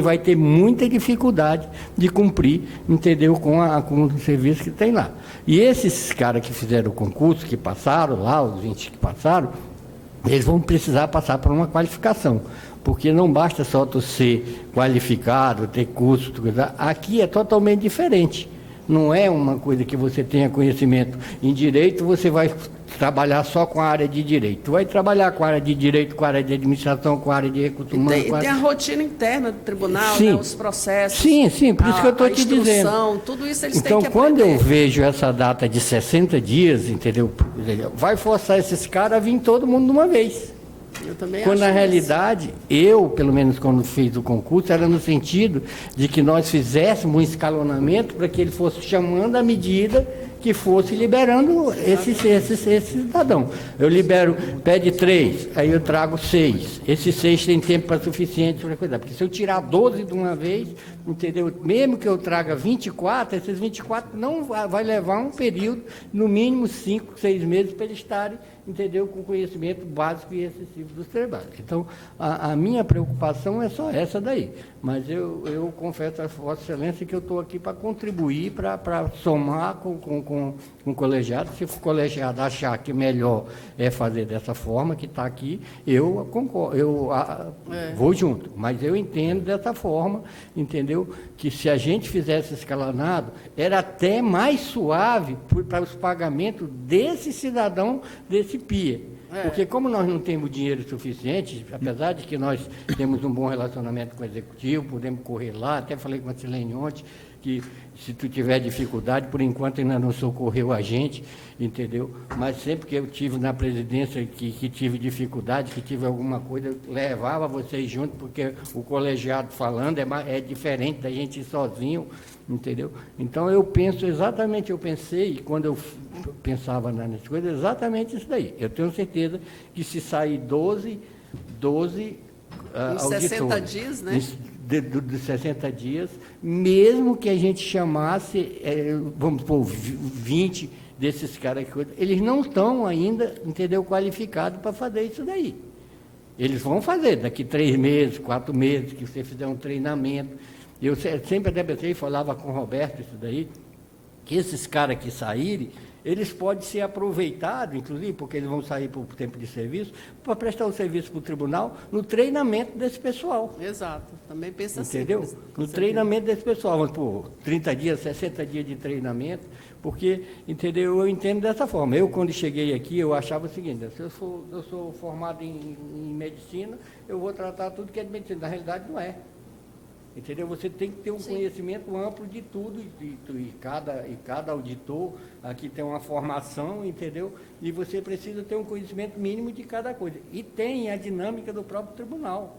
vai ter muita dificuldade de cumprir, entendeu, com o serviço que tem lá. E esses caras que fizeram o concurso, que passaram lá, os 20 que passaram, eles vão precisar passar por uma qualificação, porque não basta só tu ser qualificado, ter curso, aqui é totalmente diferente. Não é uma coisa que você tenha conhecimento em direito, você vai trabalhar só com a área de direito. Tu vai trabalhar com a área de direito, com a área de administração, com a área de recursos humanos. Tem a rotina interna do tribunal, sim, né, os processos. Sim, por isso que eu estou te dizendo. Tudo isso eles então, têm que aprender. quando eu vejo essa data de 60 dias, entendeu? Vai forçar esses caras a vir todo mundo de uma vez. Eu também Quando acho na isso. realidade, eu, pelo menos quando fiz o concurso, era no sentido de que nós fizéssemos um escalonamento para que ele fosse chamando à medida que fosse liberando esse cidadão. Eu libero, pede 3, aí eu trago 6. Esses 6 tem tempo para suficiente para cuidar. Porque se eu tirar 12 de uma vez, entendeu? Mesmo que eu traga 24, esses 24 não vai levar um período, no mínimo 5, 6 meses, para eles estarem, entendeu? Com conhecimento básico e excessivo dos trabalhos. Então, a minha preocupação é só essa daí. Mas eu confesso a Vossa Excelência que eu estou aqui para contribuir, para somar com o colegiado. Se o colegiado achar que melhor é fazer dessa forma, que está aqui, eu concordo, vou junto. Mas eu entendo dessa forma, entendeu? Que se a gente fizesse escalonado, era até mais suave para os pagamentos desse cidadão, desse PIA. Porque como nós não temos dinheiro suficiente, apesar de que nós temos um bom relacionamento com o Executivo, podemos correr lá, até falei com a Silene ontem, que se tu tiver dificuldade, por enquanto ainda não socorreu a gente, entendeu? Mas sempre que eu tive na presidência, que tive dificuldade, que tive alguma coisa, eu levava vocês junto, porque o colegiado falando é diferente da gente ir sozinho, entendeu? Então eu pensei, quando eu pensava nas coisas, exatamente isso daí. Eu tenho certeza que se sair 12 Em 60 dias, né? De 60 dias, mesmo que a gente chamasse, vamos pôr, 20 desses caras, eles não estão ainda, entendeu, qualificados para fazer isso daí. Eles vão fazer daqui 3 meses, 4 meses, que você fizer um treinamento. Eu sempre até pensei, e falava com o Roberto isso daí, que esses caras que saírem, eles podem ser aproveitados, inclusive, porque eles vão sair por tempo de serviço, para prestar o serviço para o tribunal no treinamento desse pessoal. Exato, também pensa assim. Entendeu? Com No certeza. treinamento desse pessoal, vamos por 30 dias, 60 dias de treinamento, porque, entendeu? Eu entendo dessa forma. Eu, quando cheguei aqui, eu achava o seguinte, se eu sou formado em medicina, eu vou tratar tudo que é de medicina. Na realidade, não é. Entendeu? Você tem que ter um conhecimento amplo de tudo, e cada auditor aqui tem uma formação, entendeu? E você precisa ter um conhecimento mínimo de cada coisa. E tem a dinâmica do próprio tribunal,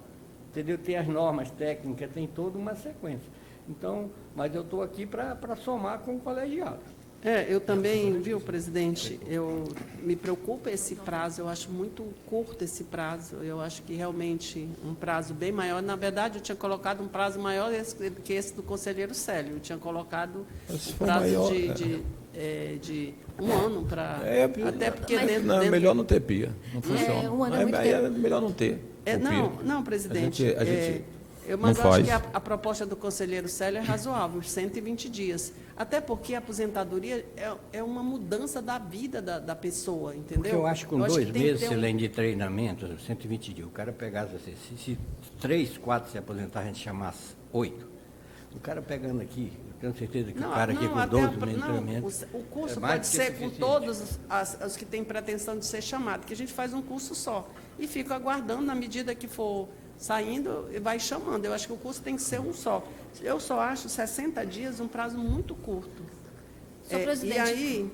entendeu? Tem as normas técnicas, tem toda uma sequência. Então, mas eu estou aqui para somar com o colegiado. Eu também, viu, presidente, me preocupa esse prazo, eu acho muito curto esse prazo, eu acho que realmente um prazo bem maior, na verdade eu tinha colocado um prazo maior que esse do conselheiro Célio, eu tinha colocado um prazo maior, de 1 ano para... até porque Não, é melhor não ter PIA, não funciona. Um ano é muito É melhor não ter. Não, presidente. A gente Mas não eu acho faz. que a proposta do conselheiro Célio é razoável, 120 dias. Até porque a aposentadoria é uma mudança da vida da pessoa, entendeu? Porque eu acho que com Eu 2 que tem que meses, ter além de treinamento, 120 dias, o cara pegasse assim, se 3, 4 se aposentar, a gente chamasse 8. O cara pegando aqui, eu tenho certeza que o cara aqui com 12 meses de treinamento... O curso mais pode do que ser com suficiente. todos os que têm pretensão de ser chamado, que a gente faz um curso só. E fica aguardando, na medida que for saindo, e vai chamando. Eu acho que o curso tem que ser um só. Eu só acho 60 dias um prazo muito curto. Senhor presidente. E aí,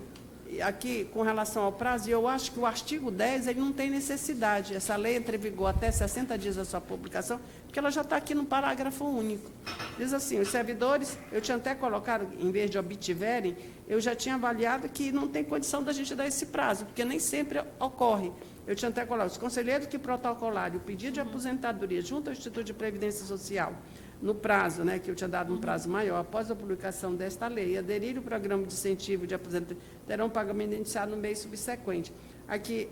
aqui, com relação ao prazo, eu acho que o artigo 10 ele não tem necessidade. Essa lei entra em vigor até 60 dias da sua publicação, porque ela já está aqui no parágrafo único. Diz assim, os servidores, eu tinha até colocado, em vez de obtiverem, eu já tinha avaliado que não tem condição da gente dar esse prazo, porque nem sempre ocorre. Eu tinha até colocado, os conselheiros que protocolarem o pedido de aposentadoria junto ao Instituto de Previdência Social, no prazo, né, que eu tinha dado um prazo maior, após a publicação desta lei, aderir o programa de incentivo de aposentadoria, terão um pagamento iniciado no mês subsequente. Aqui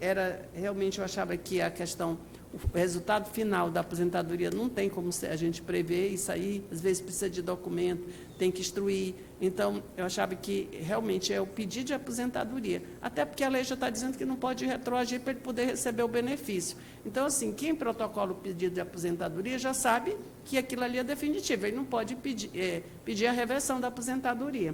realmente eu achava que a questão, o resultado final da aposentadoria não tem como a gente prever, isso aí às vezes precisa de documento, tem que instruir. Então, eu achava que realmente é o pedido de aposentadoria, até porque a lei já está dizendo que não pode retroagir para ele poder receber o benefício. Então, assim, quem protocola o pedido de aposentadoria já sabe que aquilo ali é definitivo, ele não pode pedir a reversão da aposentadoria.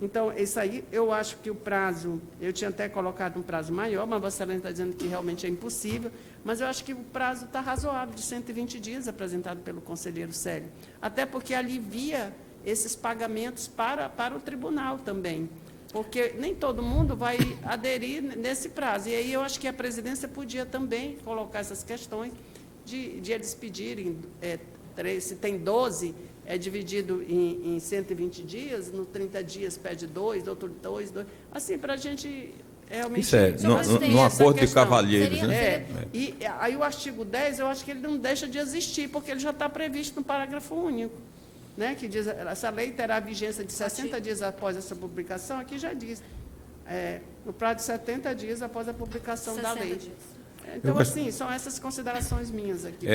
Então, isso aí, eu acho que o prazo, eu tinha até colocado um prazo maior, mas Vossa Excelência está dizendo que realmente é impossível, mas eu acho que o prazo está razoável, de 120 dias, apresentado pelo conselheiro Célio, até porque alivia esses pagamentos para o tribunal também. porque nem todo mundo vai aderir nesse prazo. E aí eu acho que a presidência podia também colocar essas questões de eles pedirem, se tem 12, é dividido em 120 dias, no 30 dias pede 2, outro 2, assim, para a gente realmente... Isso é, no acordo de cavalheiros, Seria- né? E aí o artigo 10, eu acho que ele não deixa de existir, porque ele já está previsto no parágrafo único, né, que diz, essa lei terá vigência de 60 dias após essa publicação, aqui já diz, no prazo de 70 dias após a publicação da 60 lei. dias. Então, assim, são essas considerações minhas aqui.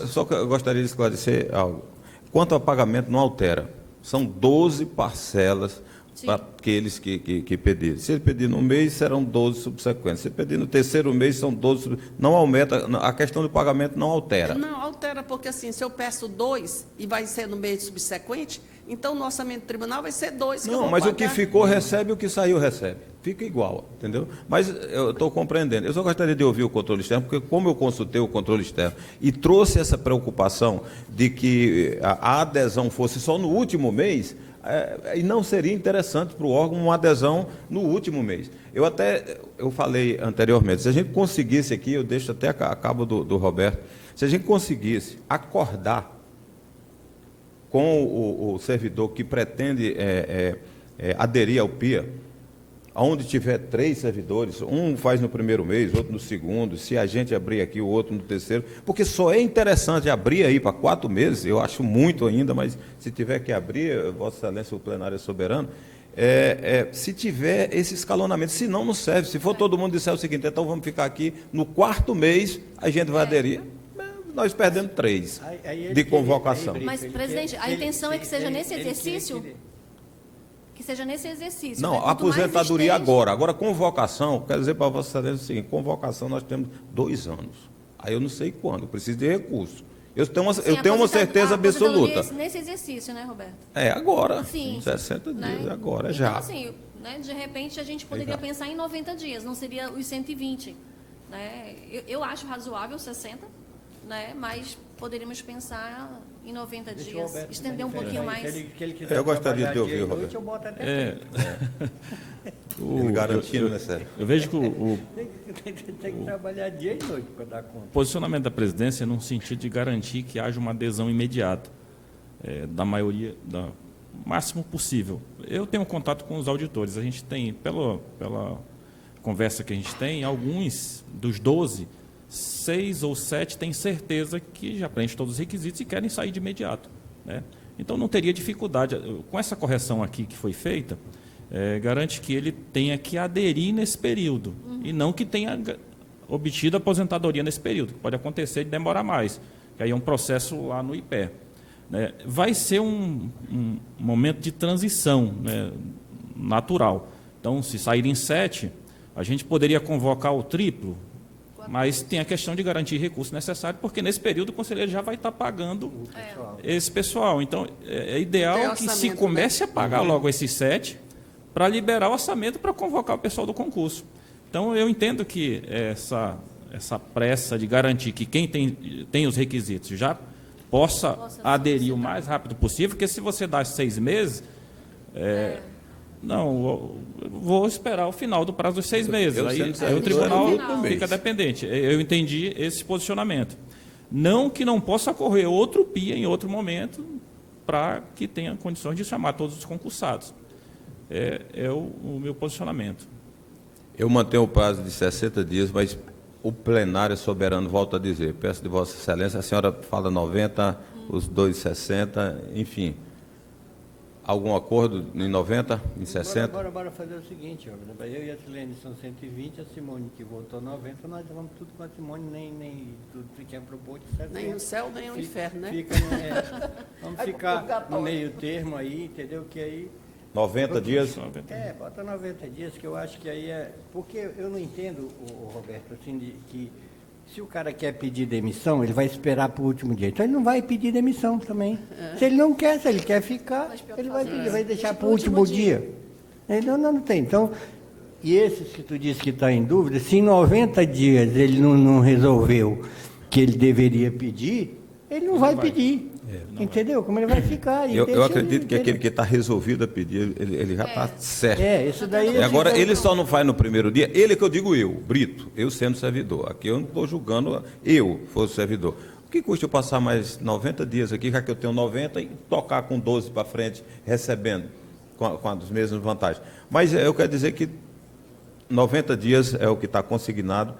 Só que eu gostaria de esclarecer algo. Quanto ao pagamento, não altera. São 12 parcelas Sim. para aqueles que pedirem. Se ele pedir no mês, serão 12 subsequentes. Se ele pedir no terceiro mês, são 12. Não aumenta, a questão do pagamento não altera. Não, altera, porque assim, se eu peço 2 e vai ser no mês subsequente, então o orçamento do tribunal vai ser 2. Não, mas o que ficou recebe, o que saiu recebe. Fica igual, entendeu? Mas eu estou compreendendo. Eu só gostaria de ouvir o controle externo, porque como eu consultei o controle externo e trouxe essa preocupação de que a adesão fosse só no último mês, e não seria interessante para o órgão uma adesão no último mês. Eu falei anteriormente, se a gente conseguisse aqui, eu deixo até a cabo do Roberto, se a gente conseguisse acordar com o servidor que pretende aderir ao PIA, onde tiver 3 servidores, um faz no primeiro mês, outro no segundo, se a gente abrir aqui, o outro no terceiro, porque só é interessante abrir aí para 4 meses, eu acho muito ainda, mas se tiver que abrir, Vossa Excelência, o plenário é soberano, se tiver esse escalonamento, senão não serve. Se for todo mundo disser o seguinte, então vamos ficar aqui, no 4º mês a gente vai aderir. Nós perdemos 3 de convocação. Mas, presidente, a intenção é que seja nesse exercício? Que seja nesse exercício. Não, né? a Quanto mais aposentadoria estende- agora. Agora, convocação, quero dizer para Vossa Excelência o seguinte, convocação nós temos 2 anos. Aí eu não sei quando, eu preciso de recurso. Eu tenho uma, Sim, eu tenho uma certeza a aposentadoria absoluta. Nesse exercício, né, Roberto? Agora. Sim. 60 dias, Né? agora, então, já. assim, né, de repente a gente poderia Exato. pensar em 90 dias, não seria os 120. Né? Eu acho razoável 60, né, mas poderíamos pensar em 90 dias, estender um pouquinho mais. Eu gostaria de ouvir, Roberto. Eu boto até Ele garantindo, né, Sérgio? Eu vejo que o tem que trabalhar dia e noite para dar conta. posicionamento da presidência é num sentido de garantir que haja uma adesão imediata da maioria, o máximo possível. Eu tenho contato com os auditores, a gente tem, pela conversa que a gente tem, alguns dos 12, 6 ou 7 têm certeza que já preenchem todos os requisitos e querem sair de imediato, né? Então não teria dificuldade. Com essa correção aqui que foi feita, garante que ele tenha que aderir nesse período e não que tenha obtido a aposentadoria nesse período, que pode acontecer de demorar mais, que aí é um processo lá no IPE. Né? Vai ser um momento de transição, né, natural. Então, se saírem 7, a gente poderia convocar o triplo, mas tem a questão de garantir recurso necessário, porque nesse período o conselheiro já vai estar pagando esse pessoal. Então, é ideal Tem que se orçamento, comece né? a pagar logo esses 7 para liberar o orçamento para convocar o pessoal do concurso. Então, eu entendo que essa pressa de garantir que quem tem os requisitos já possa aderir o mais rápido possível, porque se você dá 6 meses... Não, eu vou esperar o final do prazo dos 6 meses. Eu Aí sendo o servidor, tribunal eu vou fica dependente. Eu entendi esse posicionamento. Não que não possa ocorrer outro PIA em outro momento para que tenha condições de chamar todos os concursados. É o meu posicionamento. Eu mantenho o prazo de 60 dias, mas o plenário soberano, volta a dizer, peço de Vossa Excelência, a senhora fala 90, os 2 60, enfim... Algum acordo em 90, em 60? Bora fazer o seguinte, ó, eu e a Silene são 120, a Simone que votou 90, nós vamos tudo com a Simone, nem tudo que é proposto de 70. Nem o céu, nem o inferno, né? Vamos ficar no meio termo aí, entendeu? Que aí... 90 dias? Bota 90 dias, que eu acho que aí porque eu não entendo, Roberto, assim, que se o cara quer pedir demissão, ele vai esperar para o último dia. Então ele não vai pedir demissão também. Se ele não quer, se ele quer ficar, ele vai pedir, vai deixar para o último dia. Não tem. Então, e esses que tu disse que está em dúvida, se em 90 dias ele não resolveu que ele deveria pedir, ele não vai pedir. Entendeu? Como ele vai ficar? E Eu deixa acredito ele- que aquele que está resolvido a pedir, ele já está certo. Isso daí... E agora, ele só não faz no primeiro dia, ele que eu digo eu, Brito, eu sendo servidor. Aqui eu não estou julgando eu, fosse servidor. O que custa eu passar mais 90 dias aqui, já que eu tenho 90, e tocar com 12 para frente, recebendo com as mesmas vantagens? Mas eu quero dizer que 90 dias é o que está consignado.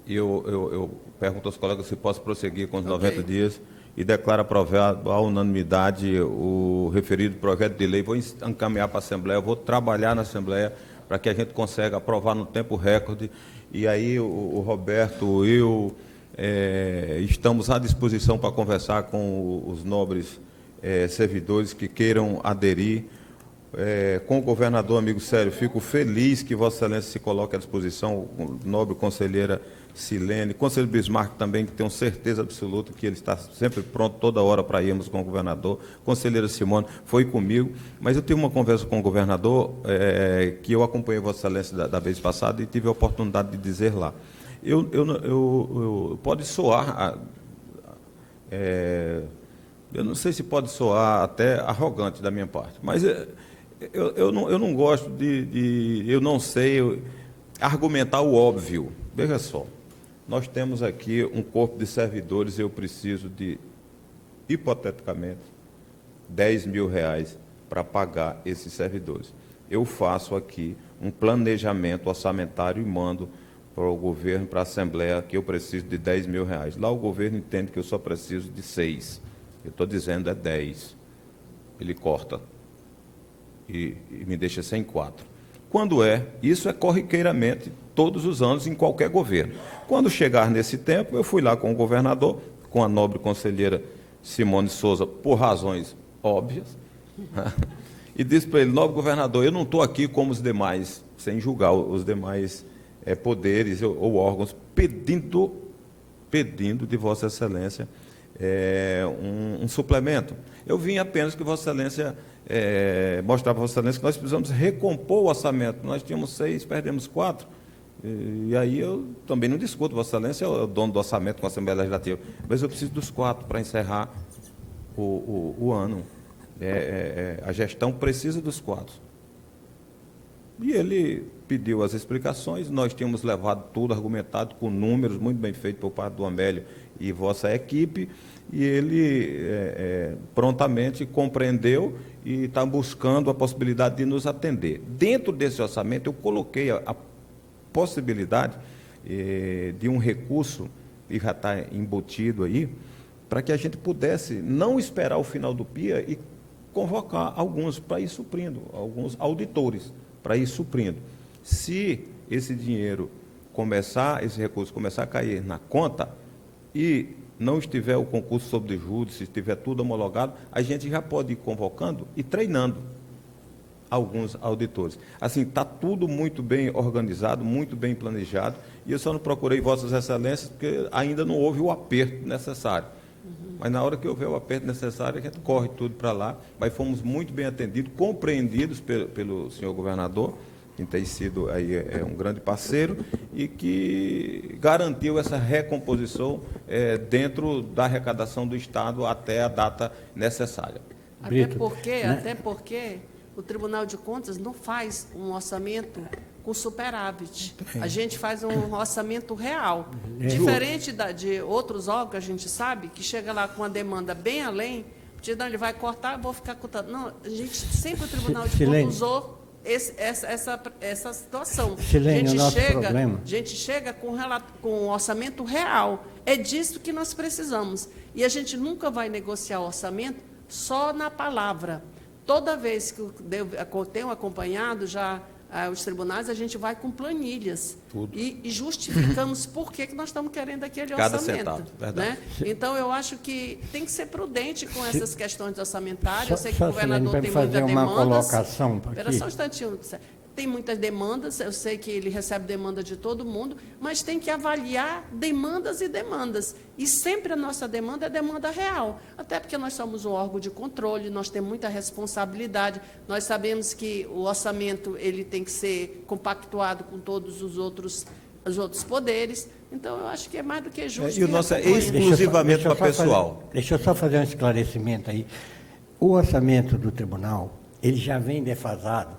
Eu pergunto aos colegas se posso prosseguir com os 90 dias e declaro aprovado à unanimidade o referido projeto de lei. Vou encaminhar para a Assembleia, vou trabalhar na Assembleia para que a gente consiga aprovar no tempo recorde. E aí o Roberto, eu estamos à disposição para conversar com os nobres servidores que queiram aderir. Com o governador, amigo Célio, fico feliz que Vossa Excelência se coloque à disposição, nobre conselheira Silene, conselheiro Bismarck também, que tenho certeza absoluta que ele está sempre pronto, toda hora para irmos com o governador. Conselheira Simone foi comigo, mas eu tive uma conversa com o governador, que eu acompanhei Vossa Excelência da vez passada e tive a oportunidade de dizer lá. Pode soar, eu não sei se pode soar até arrogante da minha parte, mas eu não gosto eu não sei argumentar o óbvio. Veja só, nós temos aqui um corpo de servidores, eu preciso de, hipoteticamente, R$10.000 para pagar esses servidores. Eu faço aqui um planejamento orçamentário e mando para o governo, para a Assembleia, que eu preciso de R$10.000. Lá o governo entende que eu só preciso de 6. Eu estou dizendo 10. Ele corta e me deixa sem 4. Quando isso é corriqueiramente, todos os anos, em qualquer governo. Quando chegar nesse tempo, eu fui lá com o governador, com a nobre conselheira Simone Souza, por razões óbvias, e disse para ele: nobre governador, eu não estou aqui como os demais, sem julgar os demais poderes ou órgãos, pedindo de Vossa Excelência um suplemento. Eu vim apenas que Vossa Excelência mostrar para Vossa Excelência que nós precisamos recompor o orçamento. Nós tínhamos 6, perdemos 4. E aí eu também não discuto, Vossa Excelência é o dono do orçamento com a Assembleia Legislativa, mas eu preciso dos 4 para encerrar o ano. A gestão precisa dos 4. E ele pediu as explicações, nós tínhamos levado tudo argumentado com números, muito bem feito por parte do Amélio e vossa equipe, e ele prontamente compreendeu e está buscando a possibilidade de nos atender. Dentro desse orçamento, eu coloquei a possibilidade de um recurso, e já está embutido aí, para que a gente pudesse não esperar o final do PIA e convocar alguns para ir suprindo, alguns auditores para ir suprindo. Se esse dinheiro esse recurso começar a cair na conta e não estiver o concurso sob júdice, se estiver tudo homologado, a gente já pode ir convocando e treinando alguns auditores. Assim, está tudo muito bem organizado, muito bem planejado, e eu só não procurei Vossas Excelências porque ainda não houve o aperto necessário. Mas na hora que houver o aperto necessário, a gente corre tudo para lá, mas fomos muito bem atendidos, compreendidos pelo senhor governador, que tem sido aí um grande parceiro, e que garantiu essa recomposição dentro da arrecadação do Estado até a data necessária. Até porque o Tribunal de Contas não faz um orçamento com superávit. A gente faz um orçamento real. Diferente de outros órgãos, a gente sabe, que chega lá com uma demanda bem além, não, ele vai cortar, vou ficar contando. Não, a gente sempre, o Tribunal de Contas usou essa situação. Silene, a gente chega com um orçamento real. É disso que nós precisamos. E a gente nunca vai negociar orçamento só na palavra. Toda vez que eu tenho acompanhado já os tribunais, a gente vai com planilhas e justificamos por que nós estamos querendo aquele Cada orçamento. centavo, verdade. Né? Então, eu acho que tem que ser prudente com essas questões orçamentárias. Eu sei que Só, o governador Silene, tem fazer muitas uma demandas. colocação Espera aqui. só um instantinho. Tem muitas demandas, eu sei que ele recebe demanda de todo mundo, mas tem que avaliar demandas e demandas. E sempre a nossa demanda é demanda real, até porque nós somos um órgão de controle, nós temos muita responsabilidade, nós sabemos que o orçamento ele tem que ser compactuado com todos os outros poderes, Então, eu acho que é mais do que justo. E o nosso é reconhecer. exclusivamente Deixa eu para só pessoal. Deixa eu só fazer um esclarecimento aí. O orçamento do tribunal, ele já vem defasado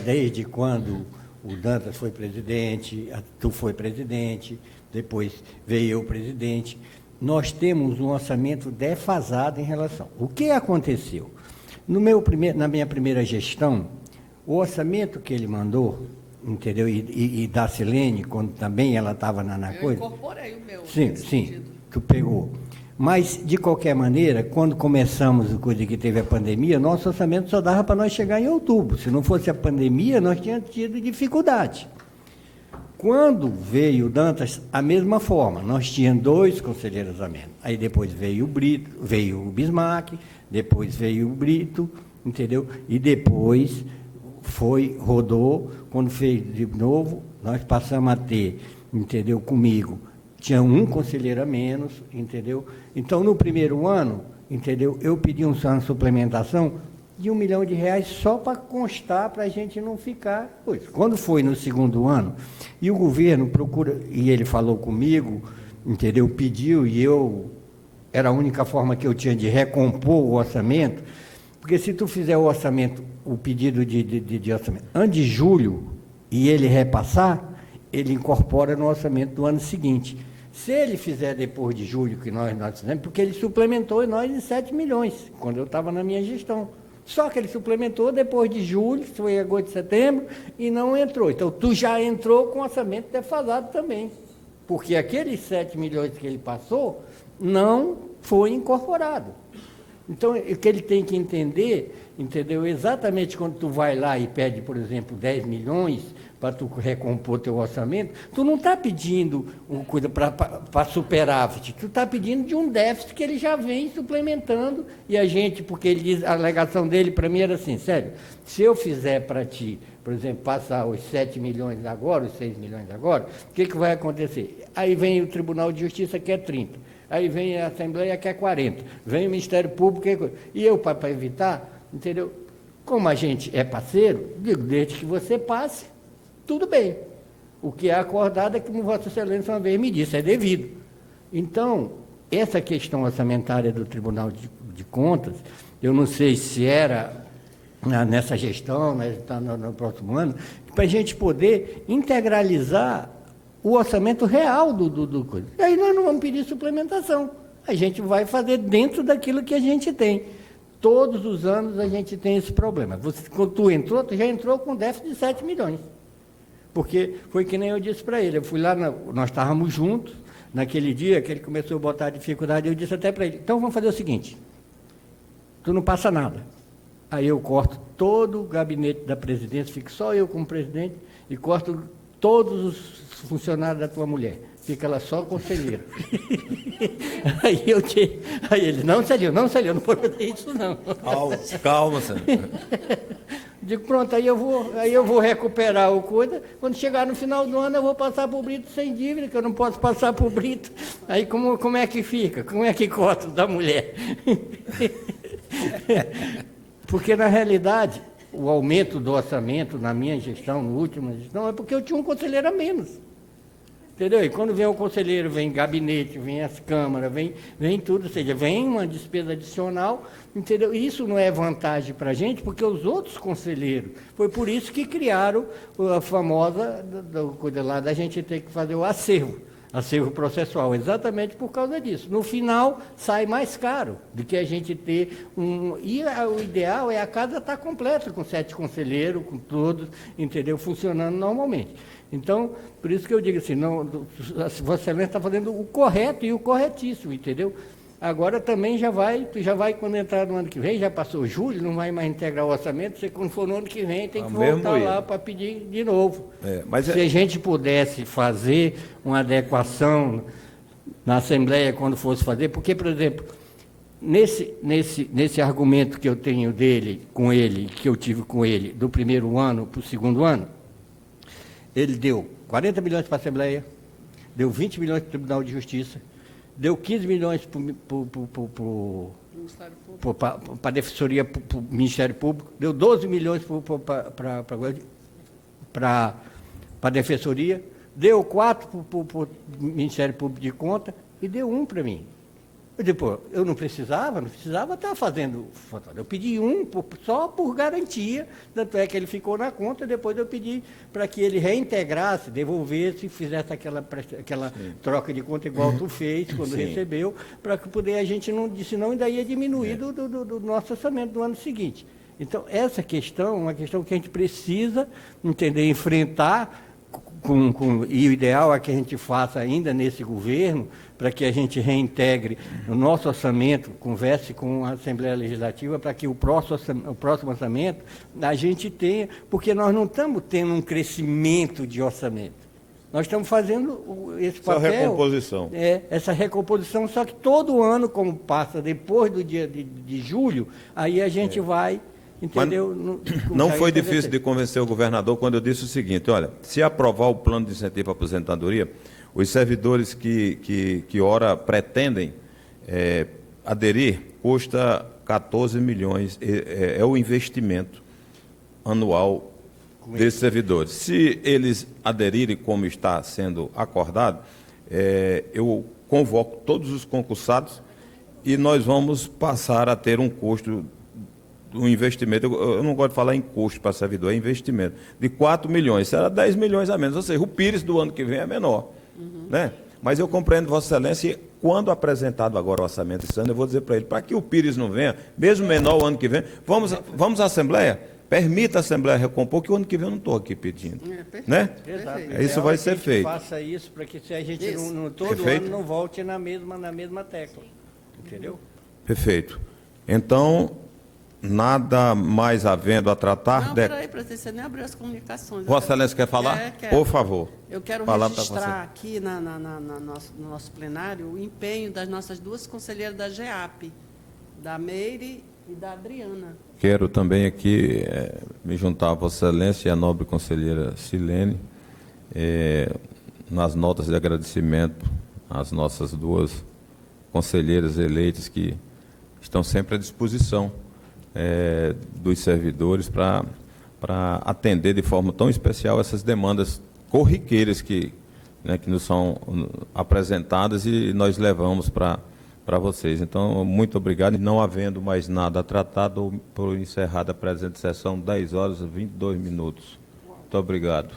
desde quando o Dantas foi presidente, tu foi presidente, depois veio eu presidente. Nós temos um orçamento defasado em relação. O que aconteceu? Na minha primeira gestão, o orçamento que ele mandou, entendeu? E da Silene, quando também ela estava na Eu coisa. incorporei o meu. Sim, nesse sim, sentido. tu pegou. Mas, de qualquer maneira, quando começamos a coisa que teve a pandemia, nosso orçamento só dava para nós chegar em outubro. Se não fosse a pandemia, nós tínhamos tido dificuldade. Quando veio o Dantas, a mesma forma, nós tínhamos 2 conselheiros a menos. Aí depois veio o Brito, veio o Bismarck, depois veio o Brito, entendeu? E depois rodou, quando fez de novo, nós passamos a ter, entendeu, comigo, tinha 1 conselheiro a menos, entendeu? Então, no primeiro ano, entendeu, eu pedi uma suplementação de R$1 milhão só para constar, para a gente não ficar. Pois, quando foi no segundo ano, e o governo procura, e ele falou comigo, entendeu, pediu, e era a única forma que eu tinha de recompor o orçamento, porque se tu fizer o orçamento, o pedido de orçamento, antes de julho, e ele repassar, ele incorpora no orçamento do ano seguinte. Se ele fizer depois de julho, que nós fizemos, porque ele suplementou nós em 7 milhões, quando eu estava na minha gestão. Só que ele suplementou depois de julho, foi agosto e setembro, e não entrou. Então, tu já entrou com orçamento defasado também, porque aqueles 7 milhões que ele passou não foi incorporado. Então, o que ele tem que entender, entendeu? Exatamente quando tu vai lá e pede, por exemplo, 10 milhões para tu recompor teu orçamento, tu não está pedindo uma coisa para superávit, tu está pedindo de um déficit que ele já vem suplementando, e a gente, porque ele diz, a alegação dele para mim era assim, sério, se eu fizer para ti, por exemplo, passar os 7 milhões agora, os 6 milhões agora, o que vai acontecer? Aí vem o Tribunal de Justiça que é 30, aí vem a Assembleia que é 40, vem o Ministério Público que é 40. E eu, para evitar, entendeu? Como a gente é parceiro, digo, desde que você passe, tudo bem. O que é acordado é que, como Vossa Excelência uma vez me disse, é devido. Então, essa questão orçamentária do Tribunal de Contas, eu não sei se era nessa gestão, né, no próximo ano, para a gente poder integralizar o orçamento real do coisa. E aí nós não vamos pedir suplementação. A gente vai fazer dentro daquilo que a gente tem. Todos os anos a gente tem esse problema. Quando tu já entrou com déficit de 7 milhões. Porque foi que nem eu disse para ele. Eu fui lá, nós estávamos juntos, naquele dia que ele começou a botar dificuldade, eu disse até para ele, então vamos fazer o seguinte, tu não passa nada. Aí eu corto todo o gabinete da presidência, fico só eu como presidente, e corto todos os funcionários da tua mulher. Fica ela só conselheira. Aí ele, não, Celio, não pode fazer isso, não. Calma, senhor. Digo, pronto, aí eu vou recuperar o coisa. Quando chegar no final do ano, eu vou passar para o Brito sem dívida, que eu não posso passar para o Brito. Aí como é que fica? Como é que corta da mulher? Porque, na realidade, o aumento do orçamento na minha gestão, na última gestão, é porque eu tinha um conselheiro a menos. Entendeu? E quando vem o conselheiro, vem gabinete, vem as câmaras, vem tudo, ou seja, vem uma despesa adicional, entendeu? Isso não é vantagem para a gente, porque os outros conselheiros, foi por isso que criaram a famosa coisa lá da gente ter que fazer o acervo processual, exatamente por causa disso. No final, sai mais caro do que a gente ter um... E o ideal é a casa estar completa, com 7 conselheiros, com todos, entendeu? Funcionando normalmente. Então, por isso que eu digo assim, Vossa Excelência está fazendo o correto e o corretíssimo, entendeu? Agora também tu já vai, quando entrar no ano que vem, já passou julho, não vai mais integrar o orçamento, você quando for no ano que vem tem que voltar lá para pedir de novo. Se a gente pudesse fazer uma adequação na Assembleia quando fosse fazer, porque, por exemplo, nesse argumento que eu tenho que eu tive com ele, do primeiro ano para o segundo ano, ele deu 40 milhões para a Assembleia, deu 20 milhões para o Tribunal de Justiça, deu 15 milhões para a Defensoria, para o Ministério Público, deu 12 milhões para a Defensoria, deu 4 para o Ministério Público de Contas e deu 1 para mim. Eu digo, pô, eu não precisava estar fazendo fotógrafo. Eu pedi 1 só por garantia, tanto é que ele ficou na conta, depois eu pedi para que ele reintegrasse, devolvesse, fizesse aquela troca de conta igual tu fez quando Sim. recebeu, para que poder a gente não, senão ainda ia diminuir do nosso orçamento do ano seguinte. Então, essa questão é uma questão que a gente precisa entender, enfrentar, e o ideal é que a gente faça ainda nesse governo, para que a gente reintegre o nosso orçamento, converse com a Assembleia Legislativa, para que o próximo orçamento a gente tenha, porque nós não estamos tendo um crescimento de orçamento. Nós estamos fazendo esse Só papel. recomposição. Essa recomposição, só que todo ano, como passa depois do dia de julho, aí a gente vai, entendeu? Não foi difícil de convencer o governador quando eu disse o seguinte: olha, se aprovar o plano de incentivo à aposentadoria, os servidores que ora pretendem aderir, custa 14 milhões, é o investimento anual desses servidores. Se eles aderirem como está sendo acordado, eu convoco todos os concursados e nós vamos passar a ter um custo, um investimento, eu não gosto de falar em custo para servidor, é investimento, de 4 milhões, será 10 milhões a menos, ou seja, o Pires do ano que vem é menor. Né? Mas eu compreendo, Vossa Excelência, e quando apresentado agora o orçamento esse ano, eu vou dizer para ele, para que o Pires não venha, mesmo menor o ano que vem, vamos à Assembleia, permita a Assembleia recompor, que o ano que vem eu não estou aqui pedindo. Perfeito. Né? Exato. Perfeito. Isso vai ser feito. Faça isso para que se a gente Isso. todo Perfeito. ano não volte na mesma tecla. Entendeu? Perfeito. Então, nada mais havendo a tratar... Não, peraí, presidente, você nem abriu as comunicações. Vossa Excelência quer falar? Quero. Por favor. Eu quero Palavra para registrar aqui no nosso plenário o empenho das nossas 2 conselheiras da GEAP, da Meire e da Adriana. Quero também aqui me juntar a Vossa Excelência e a nobre conselheira Silene nas notas de agradecimento às nossas 2 conselheiras eleitas que estão sempre à disposição dos servidores para atender de forma tão especial essas demandas corriqueiras que nos são apresentadas e nós levamos para vocês. Então, muito obrigado. Não havendo mais nada a tratar, dou por encerrada a presente sessão, 10 horas e 22 minutos. Muito obrigado.